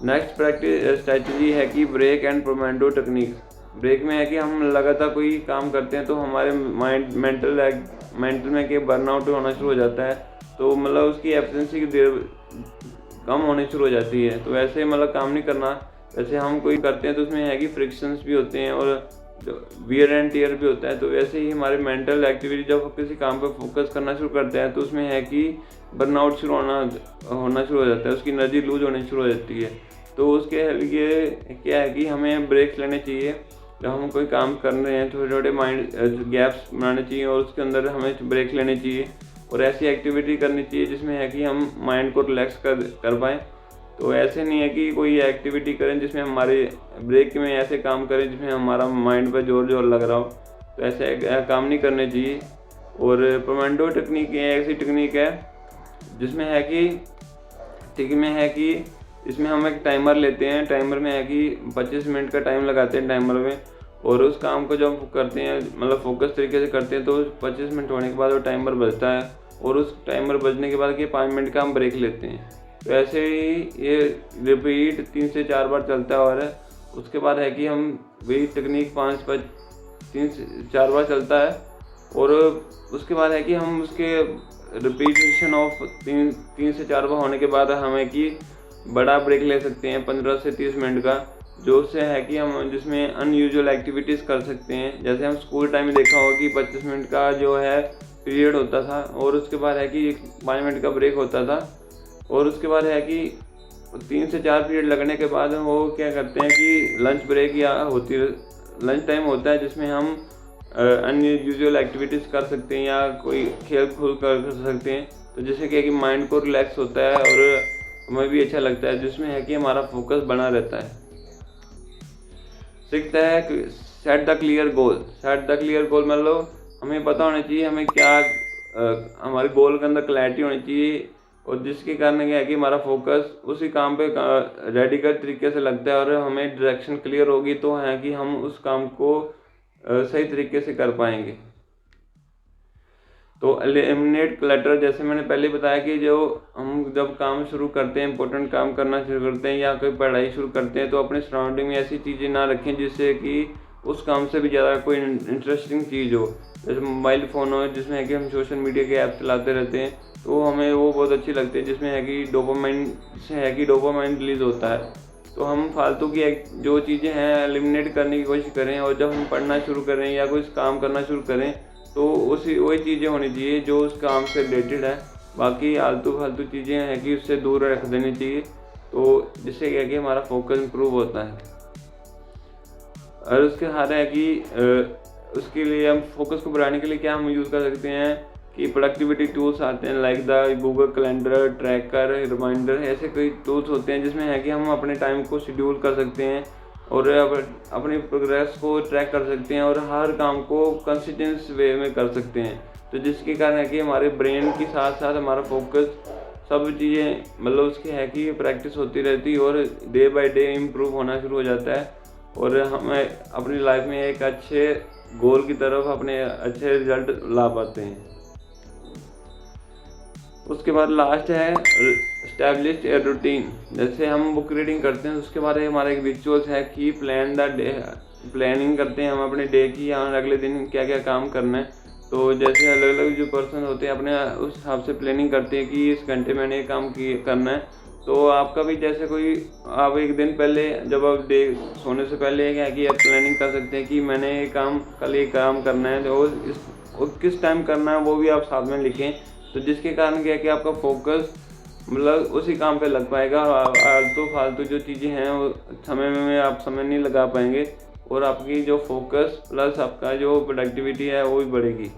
नेक्स्ट प्रैक्टिस स्ट्रैटेजी है कि break and pomodoro technique. Break में है कि हम लगातार कोई काम करते हैं, तो हमारे मेंटल में कि बर्नआउट होना शुरू हो जाता है, तो मतलब उसकी एफिशिएंसी की देर कम होनी शुरू हो जाती है। तो ऐसे मतलब काम नहीं करना। वैसे हम कोई करते हैं तो उसमें है कि फ्रिक्शंस भी होते हैं और वियर एंड टियर भी होता है। तो वैसे ही हमारे मेंटल एक्टिविटी, जब हम किसी काम पर फोकस करना शुरू करते हैं, तो उसमें है कि बर्नआउट होना शुरू हो जाता है, उसकी एनर्जी लूज होनी शुरू हो जाती है। तो उसके लिए क्या है कि हमें ब्रेक्स लेने चाहिए। जब हम कोई काम कर रहे हैं, छोटे छोटे माइंड गैप्स बनाने चाहिए और उसके अंदर हमें ब्रेक लेने चाहिए और ऐसी एक्टिविटी करनी चाहिए जिसमें है कि हम माइंड को रिलैक्स कर पाएँ। तो ऐसे नहीं है कि कोई एक्टिविटी करें जिसमें हमारे ब्रेक में ऐसे काम करें जिसमें हमारा माइंड पर जोर लग रहा हो, तो ऐसे काम नहीं करने चाहिए। और पोमोडोरो टेक्निक ऐसी टेक्निक है जिसमें है कि इसमें हम एक टाइमर लेते हैं। टाइमर में है कि 25 मिनट का टाइम लगाते हैं टाइमर में, और उस काम को जब करते हैं मतलब फोकस तरीके से करते हैं, तो 25 मिनट होने के बाद वो टाइमर बजता है, और उस टाइमर बजने के बाद कि 5 मिनट का हम ब्रेक लेते हैं। तो ऐसे ही ये रिपीट 3 से 4 बार चलता है। और उसके बाद है कि हम वही टेक्निक 3 से 4 बार चलता है, और उसके बाद है कि हम उसके रिपीटेशन ऑफ 3 से 4 बार होने के बाद हमें कि बड़ा ब्रेक ले सकते हैं 15 से 30 मिनट का, जो उससे है कि हम जिसमें अनयूजुअल एक्टिविटीज़ कर सकते हैं। जैसे हम स्कूल टाइम में देखा होगा कि 25 मिनट का जो है पीरियड होता था, और उसके बाद है कि 5 मिनट का ब्रेक होता था, और उसके बाद है कि 3 से 4 पीरियड लगने के बाद वो क्या करते हैं कि लंच ब्रेक या लंच टाइम होता है, जिसमें हम अनयूजुअल एक्टिविटीज़ कर सकते हैं या कोई खेल कूद कर सकते हैं। तो जिससे क्या है कि माइंड को रिलैक्स होता है और हमें भी अच्छा लगता है, जिसमें है कि हमारा फोकस बना रहता है। सिक्स्थ है set the clear goal. Set the clear goal मतलब हमें पता होना चाहिए हमें क्या हमारे गोल के अंदर क्लैरिटी होनी चाहिए, और जिसके कारण क्या है कि हमारा फोकस उसी काम पे रेडिकल तरीके से लगता है, और हमें डायरेक्शन क्लियर होगी तो है कि हम उस काम को सही तरीके से कर पाएंगे। तो एलिमिनेट क्लटर, जैसे मैंने पहले बताया कि जो हम जब काम शुरू करते हैं, इंपॉर्टेंट काम करना शुरू करते हैं या कोई पढ़ाई शुरू करते हैं, तो अपने सराउंडिंग में ऐसी चीज़ें ना रखें जिससे कि उस काम से भी ज़्यादा कोई इंटरेस्टिंग चीज़ हो। जैसे मोबाइल फ़ोन हो जिसमें है कि हम सोशल मीडिया के ऐप चलाते रहते हैं, तो हमें वो बहुत अच्छी लगती है, जिसमें है कि डोपामाइन रिलीज़ होता है। तो हम फालतू की जो चीज़ें हैं एलिमिनेट करने की कोशिश करें, और जब हम पढ़ना शुरू करें या कोई काम करना शुरू करें तो उसी वही चीज़ें होनी चाहिए जो उस काम से रिलेटेड है। बाकी आलतू फालतू चीज़ें हैं कि उससे दूर रख देनी चाहिए, तो जिससे क्या है कि हमारा फोकस इम्प्रूव होता है। और उसके हाथ है कि उसके लिए हम फोकस को बढ़ाने के लिए क्या हम यूज़ कर सकते हैं कि प्रोडक्टिविटी टूल्स आते हैं like the Google calendar, tracker, reminder, ऐसे कई टूल्स होते हैं जिसमें है कि हम अपने टाइम को शेड्यूल कर सकते हैं और अपनी प्रोग्रेस को ट्रैक कर सकते हैं और हर काम को कंसिस्टेंस वे में कर सकते हैं। तो जिसके कारण है कि हमारे ब्रेन के साथ साथ हमारा फोकस सब चीज़ें मतलब उसकी है कि प्रैक्टिस होती रहती है और डे बाय डे इम्प्रूव होना शुरू हो जाता है, और हमें अपनी लाइफ में एक अच्छे गोल की तरफ अपने अच्छे रिजल्ट ला पाते हैं। उसके बाद लास्ट है एस्टैब्लिश्ड ए रूटीन। जैसे हम बुक रीडिंग करते हैं उसके बाद हमारा एक रिचुअल्स है कि प्लान द डे, प्लानिंग करते हैं हम अपने डे की, या अगले दिन क्या क्या काम करना है। तो जैसे अलग अलग जो पर्सन होते हैं अपने उस हिसाब से प्लानिंग करते हैं कि इस घंटे मैंने ये काम करना है। तो आपका भी जैसे कोई आप एक दिन पहले जब आप डे सोने से पहले क्या है कि आप प्लानिंग कर सकते हैं कि मैंने ये काम कल ये काम करना है, और किस टाइम करना है वो भी आप साथ में लिखें। तो जिसके कारण क्या है कि आपका फोकस मतलब उसी काम पे लग पाएगा, आलतू फालतू जो चीज़ें हैं वो समय में आप समय नहीं लगा पाएंगे, और आपकी जो फोकस प्लस आपका जो प्रोडक्टिविटी है वो भी बढ़ेगी।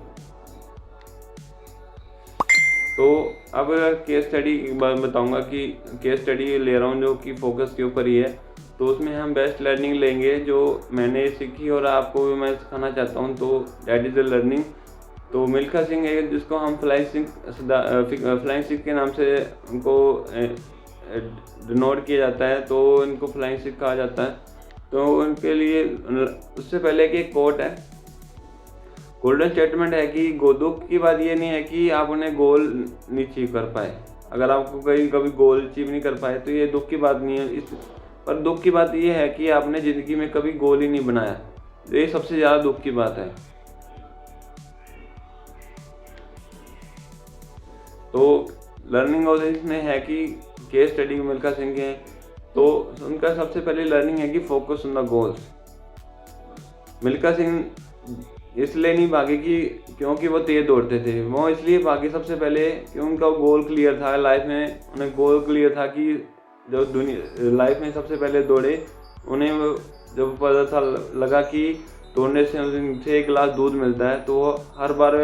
तो अब केस स्टडी एक बार बताऊंगा कि केस स्टडी ले रहा हूँ जो कि फोकस के ऊपर ही है। तो उसमें हम बेस्ट लर्निंग लेंगे जो मैंने सीखी और आपको भी मैं सिखाना चाहता हूँ, तो दैट इज़ द लर्निंग। तो मिल्खा सिंह है जिसको हम फ्लाइंग सिख के नाम से उनको डिनोट किया जाता है, तो इनको फ्लाइंग सिख कहा जाता है। तो उनके लिए उससे पहले की एक कोट है, गोल्डन स्टेटमेंट है कि दुख की बात ये नहीं है कि आप उन्हें गोल नहीं अचीव कर पाए। अगर आपको कभी गोल अचीव नहीं कर पाए तो ये दुख की बात नहीं है, पर दुख की बात ये है कि आपने ज़िंदगी में कभी गोल ही नहीं बनाया। ये सबसे ज़्यादा दुख की बात है। तो लर्निंग और इसमें है कि केस स्टडी मिल्खा सिंह के हैं, तो उनका सबसे पहले लर्निंग है कि focus on the goals. Milkha Singh इसलिए नहीं भागे कि क्योंकि वो तेज़ दौड़ते थे, वो इसलिए भागे सबसे पहले कि उनका गोल क्लियर था लाइफ में। उन्हें गोल क्लियर था कि जब दुनिया लाइफ में सबसे पहले दौड़े, उन्हें जब पता था लगा कि दौड़ने से उनसे एक गिलास दूध मिलता है, तो वो हर बार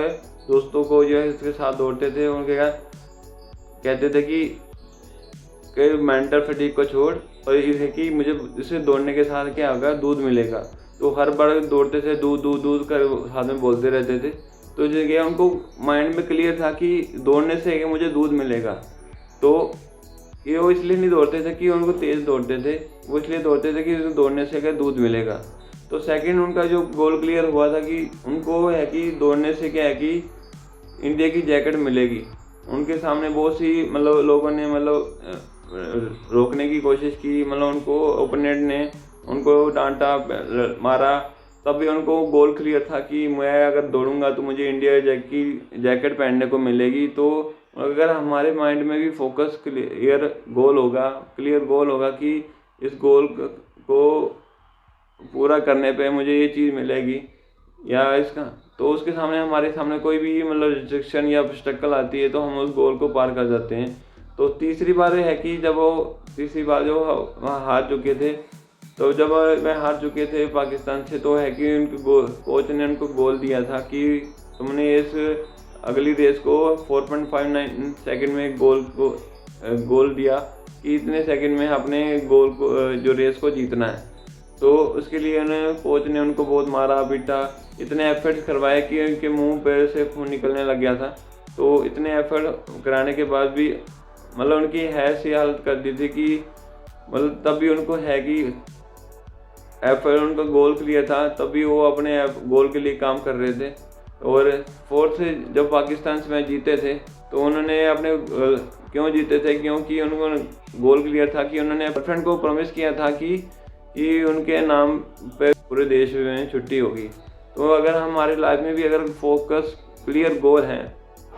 दोस्तों को जो है इसके साथ दौड़ते थे। उनके कहते थे कि मेंटल फटीग को छोड़, और इसे कि मुझे इसे दौड़ने के साथ क्या होगा, दूध मिलेगा। तो हर बार दौड़ते थे, दूध दूध दूध कर साथ में बोलते रहते थे। तो जो क्या उनको माइंड में क्लियर था कि दौड़ने से मुझे दूध मिलेगा। तो ये वो इसलिए नहीं दौड़ते थे कि उनको तेज़ दौड़ते थे, वो इसलिए दौड़ते थे कि दौड़ने से क्या दूध मिलेगा। तो सेकंड उनका जो गोल क्लियर हुआ था कि उनको है कि दौड़ने से क्या है कि इंडिया की जैकेट मिलेगी। उनके सामने बहुत सी मतलब लोगों ने मतलब रोकने की कोशिश की, मतलब उनको ओपोनेंट ने उनको डांटा मारा, तब भी उनको गोल क्लियर था कि मैं अगर दौड़ूंगा तो मुझे इंडिया की जैकेट पहनने को मिलेगी। तो अगर हमारे माइंड में भी फोकस क्लियर गोल होगा कि इस गोल को पूरा करने पे मुझे ये चीज़ मिलेगी या इसका, तो उसके सामने हमारे सामने कोई भी मतलब रिस्ट्रिक्शन या ऑब्स्टेकल आती है तो हम उस गोल को पार कर जाते हैं। तो तीसरी बार है कि जब वो तीसरी बार जो वहाँ हार चुके थे, तो जब वह हार चुके थे पाकिस्तान से, तो है कि उनके कोच ने उनको गोल दिया था कि तुमने इस अगली रेस को 4.59 सेकंड में गोल दिया कि इतने सेकंड में अपने गोल को जो रेस को जीतना है। तो उसके लिए कोच ने उनको बहुत मारा पीटा, इतने एफर्ट्स करवाए कि उनके मुंह पे से खून निकलने लग गया था। तो इतने एफर्ट कराने के बाद भी मतलब उनकी ऐसी हालत कर दी थी कि मतलब तब भी उनको है कि एफर्ट उनका गोल क्लियर था, तब भी वो अपने गोल के लिए काम कर रहे थे। और फोर्थ से जब पाकिस्तान से मैच जीते थे तो उन्होंने अपने क्यों जीते थे, क्योंकि उनको गोल क्लियर था कि उन्होंने फ्रेंड को प्रॉमिस किया था कि उनके नाम पे पूरे देश में छुट्टी होगी। तो अगर हमारे लाइफ में भी अगर फोकस क्लियर गोल हैं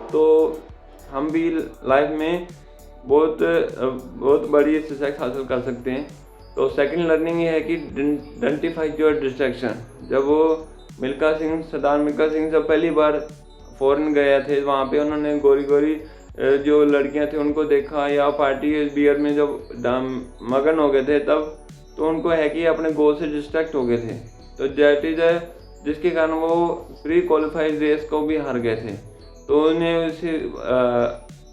तो हम भी लाइफ में बहुत बड़ी सक्सेस हासिल कर सकते हैं। तो सेकंड लर्निंग ये है कि आइडेंटिफाई योर डिस्ट्रैक्शन। जब वो सरदार मिल्खा सिंह जब पहली बार फॉरेन गए थे, वहाँ पे उन्होंने गोरी गोरी जो लड़कियाँ थी उनको देखा, या पार्टी बियर में जब मगन हो गए थे तब तो उनको है कि अपने गोल से डिस्ट्रैक्ट हो गए थे। तो दैट इज जिसके कारण वो प्री क्वालिफाइड रेस को भी हार गए थे। तो उन्हें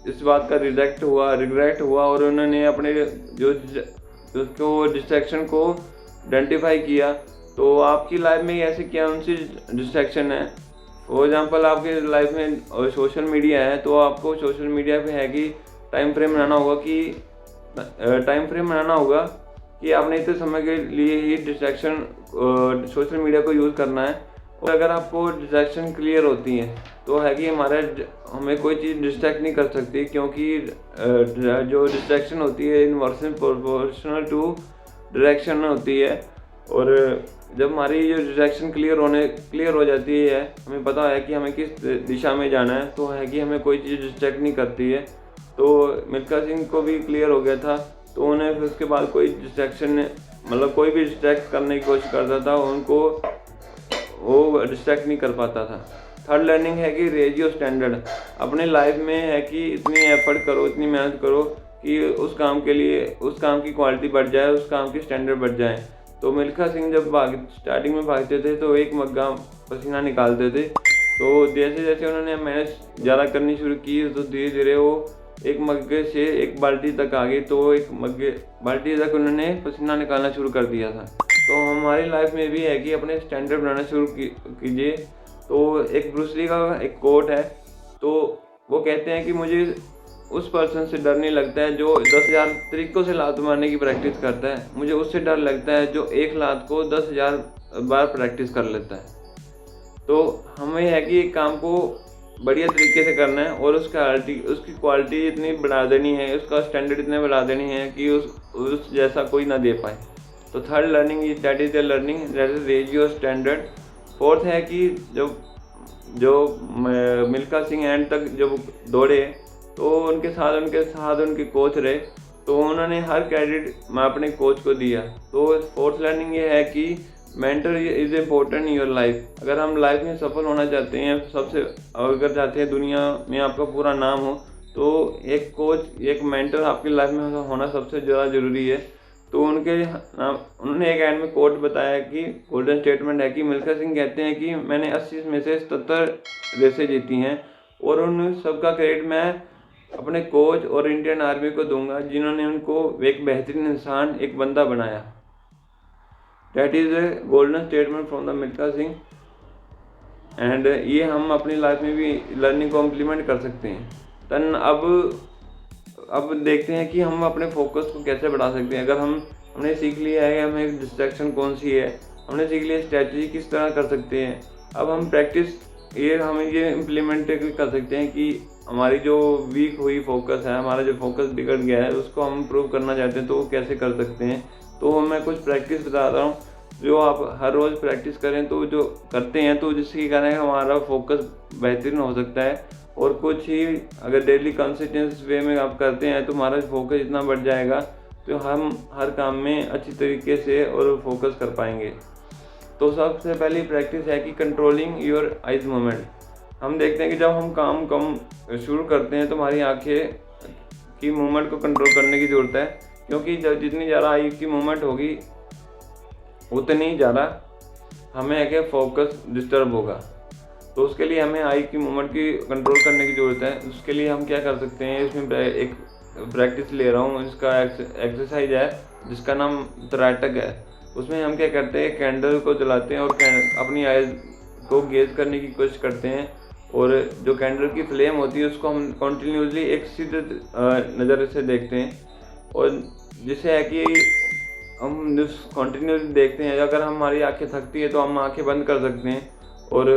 इस बात का रिग्रेट हुआ और उन्होंने अपने जो डिस्ट्रैक्शन को आइडेंटिफाई किया। तो आपकी लाइफ में ऐसे क्या उनसी डिस्ट्रैक्शन है, फॉर एग्जांपल आपके लाइफ में सोशल मीडिया है, तो आपको सोशल मीडिया पे है कि टाइम फ्रेम बनाना होगा कि आपने इतने समय के लिए ही डिस्ट्रैक्शन सोशल मीडिया को यूज़ करना है। और अगर आपको डिस्ट्रैक्शन क्लियर होती है तो है कि हमें कोई चीज़ डिस्ट्रैक्ट नहीं कर सकती, क्योंकि जो डिस्ट्रैक्शन होती है इनवर्सन प्रोपोर्शनल टू डायरेक्शन होती है। और जब हमारी जो डिस्ट्रैक्शन क्लियर हो जाती है, हमें पता है कि हमें किस दिशा में जाना है, तो है कि हमें कोई चीज़ डिस्ट्रैक्ट नहीं करती है। तो मिल्खा सिंह को भी क्लियर हो गया था, तो उन्हें फिर उसके बाद कोई कोई भी डिस्ट्रैक्ट करने की कोशिश करता था, उनको वो डिस्ट्रैक्ट नहीं कर पाता था। थर्ड लर्निंग है कि रेज योर स्टैंडर्ड। अपने लाइफ में है कि इतनी एफर्ट करो, इतनी मेहनत करो कि उस काम की क्वालिटी बढ़ जाए, उस काम की स्टैंडर्ड बढ़ जाए। तो मिल्खा सिंह जब स्टार्टिंग में भागते थे तो एक मग्गा पसीना निकालते थे। तो जैसे जैसे उन्होंने मेहनत ज़्यादा करनी शुरू की तो धीरे धीरे वो एक मग्गे से एक बाल्टी तक आ गई। तो एक बाल्टी तक उन्होंने पसीना निकालना शुरू कर दिया था। तो हमारी लाइफ में भी है कि अपने स्टैंडर्ड बनाना शुरू कीजिए। तो एक ब्रूस ली का एक कोट है, तो वो कहते हैं कि मुझे उस पर्सन से डर नहीं लगता है जो 10,000 तरीक़ों से लात मारने की प्रैक्टिस करता है, मुझे उससे डर लगता है जो एक लात को 10,000 बार प्रैक्टिस कर लेता है। तो हमें है कि एक काम को बढ़िया तरीके से करना है और उसकी क्वालिटी इतनी बढ़ा देनी है, उसका स्टैंडर्ड इतने बढ़ा देनी है कि उस जैसा कोई ना दे पाए। तो third learning that is raise your standard. Fourth है कि जो मिल्खा सिंह एंड तक जब दौड़े तो उनके साथ उनके कोच रहे, तो उन्होंने हर क्रेडिट मैं अपने कोच को दिया। तो फोर्थ लर्निंग ये है कि mentor is important in your life. अगर हम लाइफ में सफल होना चाहते हैं, अगर चाहते हैं दुनिया में आपका पूरा नाम हो, तो एक कोच, एक मेंटर आपकी लाइफ में होना सबसे ज़्यादा ज़रूरी है। तो उन्होंने एक एंड में कोट बताया कि गोल्डन स्टेटमेंट है कि मिल्खा सिंह कहते हैं कि मैंने 80 में से 77 रेसें जीती हैं और उन सबका क्रेडिट मैं अपने कोच और इंडियन आर्मी को दूंगा, जिन्होंने उनको एक बेहतरीन इंसान, एक बंदा बनाया। That is a golden statement from the Milkha Singh. And ये हम अपनी लाइफ में भी लर्निंग को इम्प्लीमेंट कर सकते हैं। देन अब देखते हैं कि हम अपने फोकस को कैसे बढ़ा सकते हैं। अगर हमने सीख लिया है हमें डिस्ट्रैक्शन कौन सी है, हमने सीख लिया स्ट्रैटेजी किस तरह कर सकते हैं, अब हम हम ये इम्प्लीमेंट कर सकते हैं कि हमारी जो वीक हुई फोकस है, हमारा जो फोकस बिगड़ गया है, उसको हम इम्प्रूव करना चाहते हैं तो वो कैसे कर सकते हैं। तो मैं कुछ प्रैक्टिस बता रहा हूँ जो आप हर रोज़ प्रैक्टिस करें तो जो करते हैं तो जिसके कारण हमारा फोकस बेहतरीन हो सकता है। और कुछ ही अगर डेली कंसिस्टेंस वे में आप करते हैं तो हमारा फोकस इतना बढ़ जाएगा तो हम हर काम में अच्छी तरीके से और फोकस कर पाएंगे। तो सबसे पहली प्रैक्टिस है कि कंट्रोलिंग योर आइज मूवमेंट। हम देखते हैं कि जब हम काम कम शुरू करते हैं तो हमारी आंखें की मूवमेंट को कंट्रोल करने की ज़रूरत है, क्योंकि जब जितनी ज़्यादा आई की मूवमेंट होगी उतनी ज़्यादा हमें है कि फोकस डिस्टर्ब होगा। तो उसके लिए हमें आई की मूवमेंट की कंट्रोल करने की ज़रूरत है। उसके लिए हम क्या कर सकते हैं, इसमें एक प्रैक्टिस ले रहा हूँ, इसका एक्सरसाइज है जिसका नाम त्राटक है। उसमें हम क्या करते हैं, कैंडल को जलाते हैं और अपनी आइज़ को गेज करने की कोशिश करते हैं, और जो कैंडल की फ्लेम होती है उसको हम कंटिन्यूसली एक सीधे नज़र से देखते हैं, और जिससे है कि हम कंटिन्यूसली देखते हैं। अगर हमारी आंखें थकती है तो हम आंखें बंद कर सकते हैं, और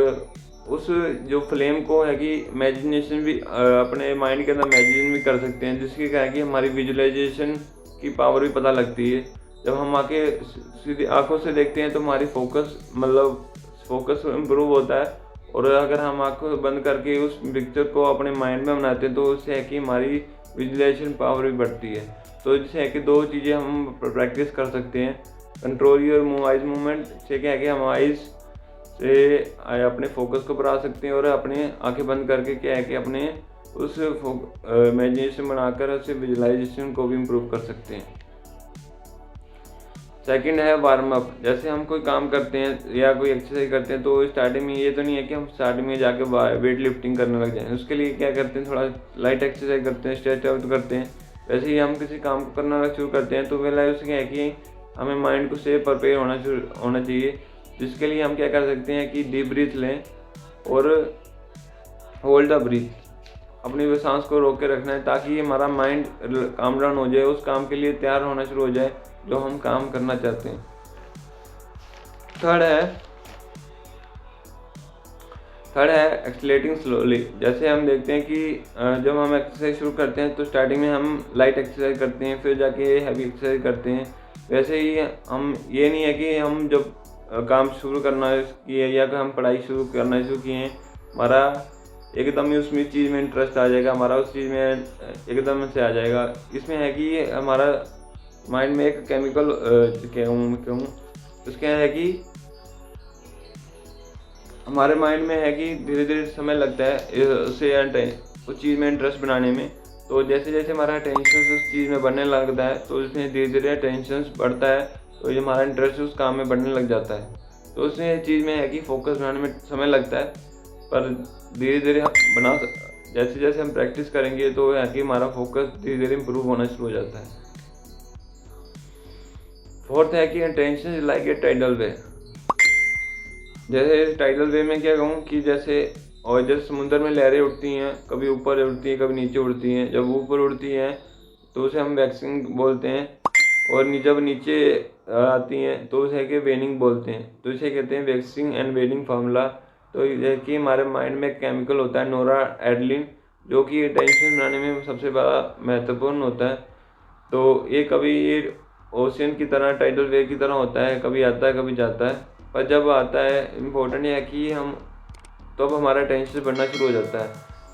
उस जो फ्लेम को है कि इमेजिनेशन भी अपने माइंड के अंदर इमेजिन भी कर सकते हैं, जिसकी क्या है कि हमारी विजुअलाइजेशन की पावर भी पता लगती है। जब हम आंखें सीधी आंखों से देखते हैं तो हमारी फोकस इम्प्रूव होता है, और अगर हम आंखों बंद करके उस पिक्चर को अपने माइंड में बनाते हैं तो उससे है कि हमारी विजुअलाइजेशन पावर भी बढ़ती है। तो जिससे है कि दो चीज़ें हम प्रैक्टिस कर सकते हैं। कंट्रोल योर आइज मूवमेंट से क्या है कि हम आइज़ से अपने फोकस को बढ़ा सकते हैं, और अपने आंखें बंद करके क्या है कि अपने उस इमेजिनेशन बनाकर उससे विजुअलाइजेशन को भी इम्प्रूव कर सकते हैं। सेकंड है वार्म अप। जैसे हम कोई काम करते हैं या कोई एक्सरसाइज करते हैं तो स्टार्टिंग में ये तो नहीं है कि हम स्टार्टिंग में जाके वेट लिफ्टिंग करने लग जाएं। उसके लिए क्या करते हैं, थोड़ा लाइट एक्सरसाइज करते हैं, स्ट्रेच आउट करते हैं। वैसे ही हम किसी काम को करना शुरू करते हैं तो पहले उससे क्या है कि हमें माइंड को से प्रिपेयर होना चाहिए, जिसके लिए हम क्या कर सकते हैं कि डीप ब्रीथ लें और होल्ड द ब्रीथ, अपनी सांस को रोक के रखना है ताकि हमारा माइंड काम डाउन हो जाए, उस काम के लिए तैयार होना शुरू हो जाए जो हम काम करना चाहते हैं। थर्ड है एक्सलेटिंग स्लोली। जैसे हम देखते हैं कि जब हम एक्सरसाइज शुरू करते हैं तो स्टार्टिंग में हम लाइट एक्सरसाइज करते हैं, फिर जाके हैवी एक्सरसाइज करते हैं। वैसे ही हम ये नहीं है कि हम जब काम शुरू करना किए या हम पढ़ाई शुरू किए हैं, हमारा एकदम ही उसमें चीज़ में इंटरेस्ट आ जाएगा, हमारा उस चीज़ में एकदम से आ जाएगा। इसमें है कि हमारा माइंड में एक केमिकल उसके है कि हमारे माइंड में है कि धीरे धीरे समय लगता है उसे उस चीज़ में इंटरेस्ट बनाने में। तो जैसे जैसे हमारा टेंशन उस चीज़ में बढ़ने लगता है तो उसमें धीरे धीरे टेंशन बढ़ता है, तो ये हमारा इंटरेस्ट उस काम में बढ़ने लग जाता है। तो उसमें चीज़ में है कि फोकस बनाने में समय लगता है, पर धीरे धीरे हम जैसे जैसे हम प्रैक्टिस करेंगे तो है कि हमारा फोकस धीरे धीरे इम्प्रूव होना शुरू हो जाता है। फोर्थ है कि tension is like a tidal wave. जैसे टाइडल वे में क्या कहूँ कि जैसे समुद्र में लहरें उठती हैं, कभी ऊपर उड़ती हैं कभी नीचे उड़ती हैं। जब ऊपर उड़ती हैं तो उसे हम वैक्सिंग बोलते हैं, और जब नीचे आती हैं तो उसे कि वेनिंग बोलते हैं। तो इसे कहते हैं वैक्सिंग एंड वेनिंग फार्मूला। तो ये कि हमारे माइंड में केमिकल होता है नोरा एड्रेनलिन, जो कि टेंशन बनाने में सबसे बड़ा महत्वपूर्ण होता है। तो ये कभी ये ओशियन की तरह टाइडल वेव की तरह होता है, कभी आता है कभी जाता है। पर जब आता है इम्पोर्टेंट ये है कि हम तब हमारा टेंशन बढ़ना शुरू हो जाता है।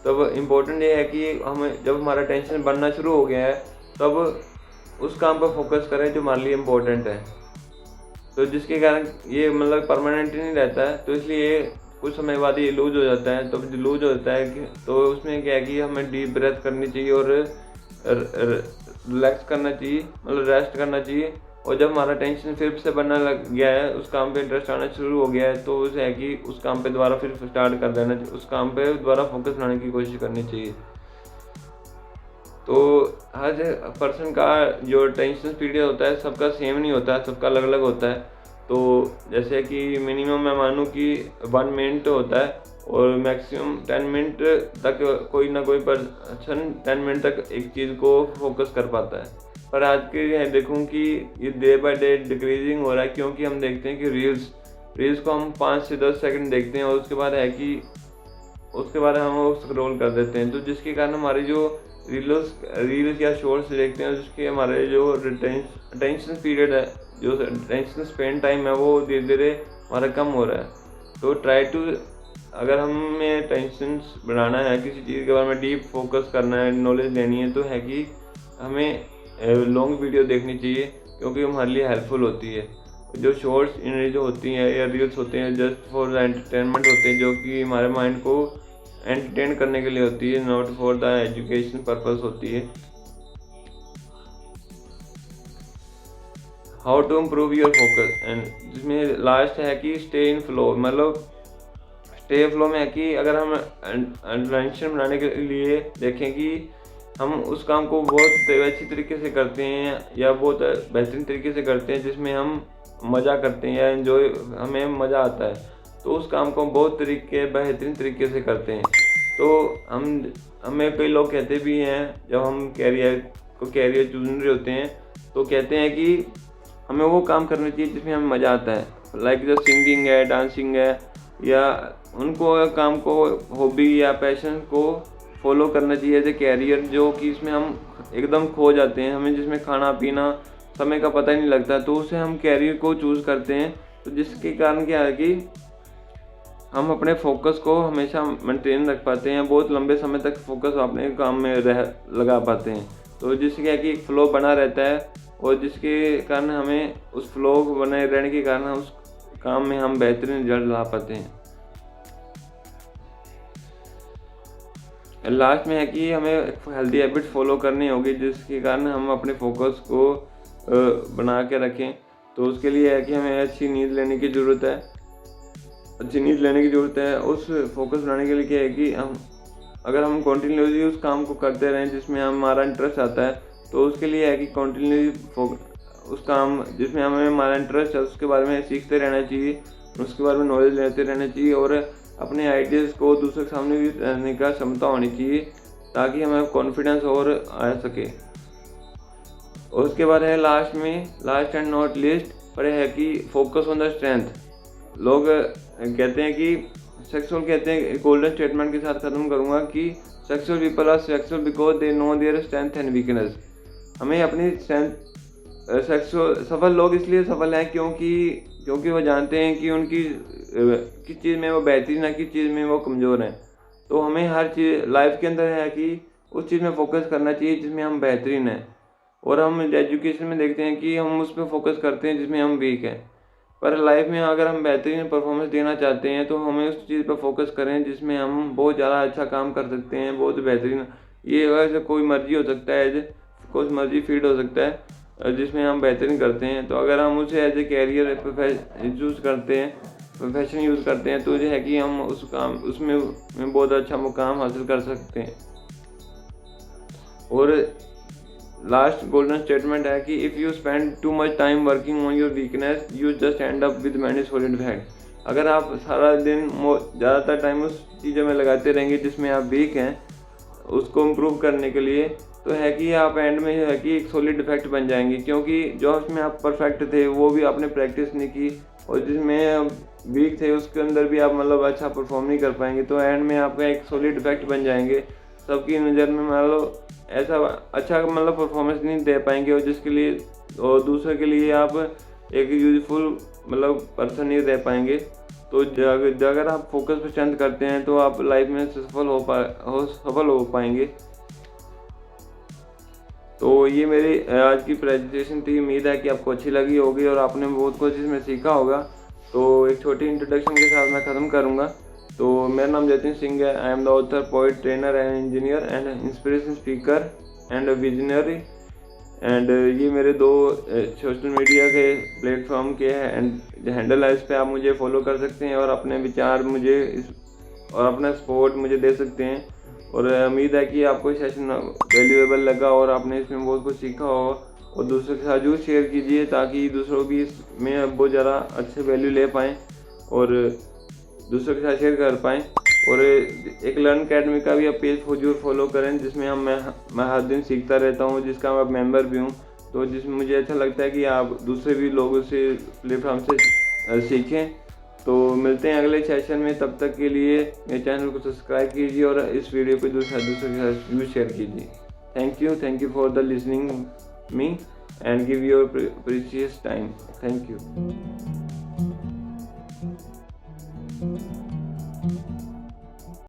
तब इम्पोर्टेंट ये है कि हमें जब हमारा टेंशन बढ़ना शुरू हो गया है तब उस काम पर फोकस करें जो हमारे लिए इम्पोर्टेंट है। तो जिसके कारण ये मतलब परमानेंट नहीं रहता है, तो इसलिए कुछ समय बाद ये लूज हो जाता है। तो लूज होता है कि तो उसमें क्या है कि हमें डीप ब्रेथ करनी चाहिए और रिलैक्स करना चाहिए, मतलब रेस्ट करना चाहिए। और जब हमारा टेंशन फिर से बनने लग गया है, उस काम पे इंटरेस्ट आना शुरू हो गया है, तो उसे है कि उस काम पे दोबारा फिर स्टार्ट कर देना चाहिए, उस काम पे दोबारा फोकस बनाने की कोशिश करनी चाहिए। तो हर पर्सन का जो टेंशन पीरियड होता है सबका सेम नहीं होता है, सबका अलग अलग होता है। तो जैसे कि मिनिमम मैं मानूँ कि 1 मिनट होता है, और मैक्सिमम 10 मिनट तक कोई ना कोई पर्सन 10 मिनट तक एक चीज़ को फोकस कर पाता है। पर आज के देखूँ कि ये डे बाय डे डिक्रीजिंग हो रहा है, क्योंकि हम देखते हैं कि रील्स को हम 5 से 10 सेकंड देखते हैं, और उसके बाद हम स्क्रॉल कर देते हैं। तो जिसके कारण हमारी जो रील्स या शॉर्ट्स देखते हैं, जिसके हमारे जो अटेंशन पीरियड है, जो अटेंशन स्पेंड टाइम है, वो धीरे धीरे हमारा कम हो रहा है। तो अगर हमें टेंशन बढ़ाना है, किसी चीज़ के बारे में डीप फोकस करना है, नॉलेज लेनी है, तो है कि हमें लॉन्ग वीडियो देखनी चाहिए, क्योंकि हमारे लिए हेल्पफुल होती है। जो शॉर्ट्स जो होती हैं या रील्स होते हैं जस्ट फॉर द एंटरटेनमेंट होते हैं, जो कि हमारे माइंड को एंटरटेन करने के लिए होती है, not for the education purpose होती है। How to improve your focus, and जिसमें लास्ट है कि स्टे इन फ्लो, मतलब स्टे फ्लो में है कि अगर हम इंट्रोडक्शन बनाने के लिए देखें कि हम उस काम को बहुत अच्छी तरीके से करते हैं या बहुत बेहतरीन तरीके से करते हैं जिसमें हम मज़ा करते हैं या एंजॉय, हमें मज़ा आता है, तो उस काम को बहुत बेहतरीन तरीके से करते हैं। तो हमें कई लोग कहते भी हैं, जब हम कैरियर चुन रहे होते हैं तो कहते हैं कि हमें वो काम करना चाहिए जिसमें हमें मज़ा आता है, लाइक जो सिंगिंग है, डांसिंग है, या उनको काम को, हॉबी या पैशन को फॉलो करना चाहिए एज ए कैरियर, जो कि इसमें हम एकदम खो जाते हैं, हमें जिसमें खाना पीना समय का पता ही नहीं लगता, तो उसे हम कैरियर को चूज़ करते हैं। तो जिसके कारण क्या है कि हम अपने फोकस को हमेशा मेंटेन रख पाते हैं, बहुत लंबे समय तक फोकस अपने काम में लगा पाते हैं। तो जिससे क्या है कि एक फ्लो बना रहता है, और जिसके कारण हमें उस फ्लो बने रहने के कारण उस काम में हम बेहतरीन रिजल्ट ला पाते हैं। लास्ट में है कि हमें एक हेल्दी हैबिट फॉलो करनी होगी जिसके कारण हम अपने फोकस को बना के रखें। तो उसके लिए है कि हमें अच्छी नींद लेने की ज़रूरत है। उस फोकस बनाने के लिए क्या है कि अगर हम कंटिन्यूसली उस काम को करते रहें जिसमें हमारा इंटरेस्ट आता है, तो उसके लिए है कि कंटिन्यूसली उस काम जिसमें हमें हमारा इंटरेस्ट है उसके बारे में सीखते रहना चाहिए, उसके बारे में नॉलेज लेते रहना चाहिए, और अपने आइडियाज़ को दूसरे के सामने भी रखने का क्षमता होनी चाहिए ताकि हमें कॉन्फिडेंस और आ सके। और उसके बाद है लास्ट एंड नॉट लीस्ट पर है कि फोकस ऑन द स्ट्रेंथ। लोग कहते हैं कि गोल्डन स्टेटमेंट के साथ ख़त्म करूँगा कि successful people are successful because they know their strength and weakness. हमें अपनी सफल लोग इसलिए सफल हैं क्योंकि वो जानते हैं कि उनकी किस चीज़ में वो बेहतरीन है, किस चीज़ में वो कमज़ोर हैं। तो हमें हर चीज़ लाइफ के अंदर है कि उस चीज़ में फोकस करना चाहिए जिसमें हम बेहतरीन हैं, और हम एजुकेशन में देखते हैं कि हम उस पर फोकस करते हैं जिसमें हम वीक हैं। पर लाइफ में अगर हम बेहतरीन परफॉर्मेंस देना चाहते हैं तो हमें उस चीज़ पर फोकस करें जिसमें हम बहुत ज़्यादा अच्छा काम कर सकते हैं, बहुत बेहतरीन। ये वैसे कोई मर्जी हो सकता है, कोई मर्जी फील्ड हो सकता है जिसमें हम बेहतरीन करते हैं। तो अगर हम उसे एज ए कैरियर चूज़ करते हैं, प्रोफेशन यूज़ करते हैं, तो ये है कि हम उसमें बहुत अच्छा मुकाम हासिल कर सकते हैं। और लास्ट गोल्डन स्टेटमेंट है कि if you spend too much time working on your weakness you just and up with many solid fact. अगर आप सारा दिन ज़्यादातर टाइम उस चीज़ों में लगाते रहेंगे जिसमें आप वीक हैं, उसको इम्प्रूव करने के लिए, तो है कि आप एंड में है कि एक सॉलिड फैक्ट बन जाएंगे, क्योंकि जो उसमें आप परफेक्ट थे वो भी आपने प्रैक्टिस नहीं की, और जिसमें वीक थे उसके अंदर भी आप मतलब अच्छा परफॉर्म नहीं कर पाएंगे। तो एंड में आपका एक सॉलिड फैक्ट बन जाएंगे, सबकी नज़र में मतलब ऐसा अच्छा मतलब परफॉर्मेंस नहीं दे पाएंगे, और जिसके लिए और दूसरे के लिए आप एक यूजफुल मतलब पर्सन नहीं रह पाएंगे। तो अगर आप फोकस पे स्ट्रेंथ करते हैं तो आप लाइफ में सफल हो पाएंगे। तो ये मेरी आज की प्रेजेंटेशन थी। उम्मीद है कि आपको अच्छी लगी होगी और आपने बहुत कुछ इसमें सीखा होगा। तो एक छोटी इंट्रोडक्शन के साथ मैं ख़त्म करूँगा। तो मेरा नाम जतिन सिंह है। I am the author, poet, trainer and engineer and inspiration speaker and visionary. And ये मेरे 2 सोशल मीडिया के प्लेटफॉर्म के हैंडल है, इस पर आप मुझे फॉलो कर सकते हैं और अपने विचार और अपना सपोर्ट मुझे दे सकते हैं। और उम्मीद है कि आपको सेशन वैल्यूएबल लगा और आपने इसमें बहुत कुछ सीखा हो, और दूसरों के साथ जरूर शेयर कीजिए ताकि दूसरों भी इसमें बहुत ज़्यादा अच्छे वैल्यू ले पाएँ और दूसरों के साथ शेयर कर पाएँ। और एक लर्न अकेडमी का भी आप पेज जरूर फॉलो करें जिसमें मैं हर दिन सीखता रहता हूँ, जिसका मैं मेंबर भी हूँ। तो जिसमें मुझे अच्छा लगता है कि आप दूसरे भी लोगों से प्लेटफॉर्म से सीखें। तो मिलते हैं अगले सेशन में, तब तक के लिए मेरे चैनल को सब्सक्राइब कीजिए और इस वीडियो को दूसरे के साथ यूज शेयर कीजिए। Thank you for the listening me and give your precious time. Thank you.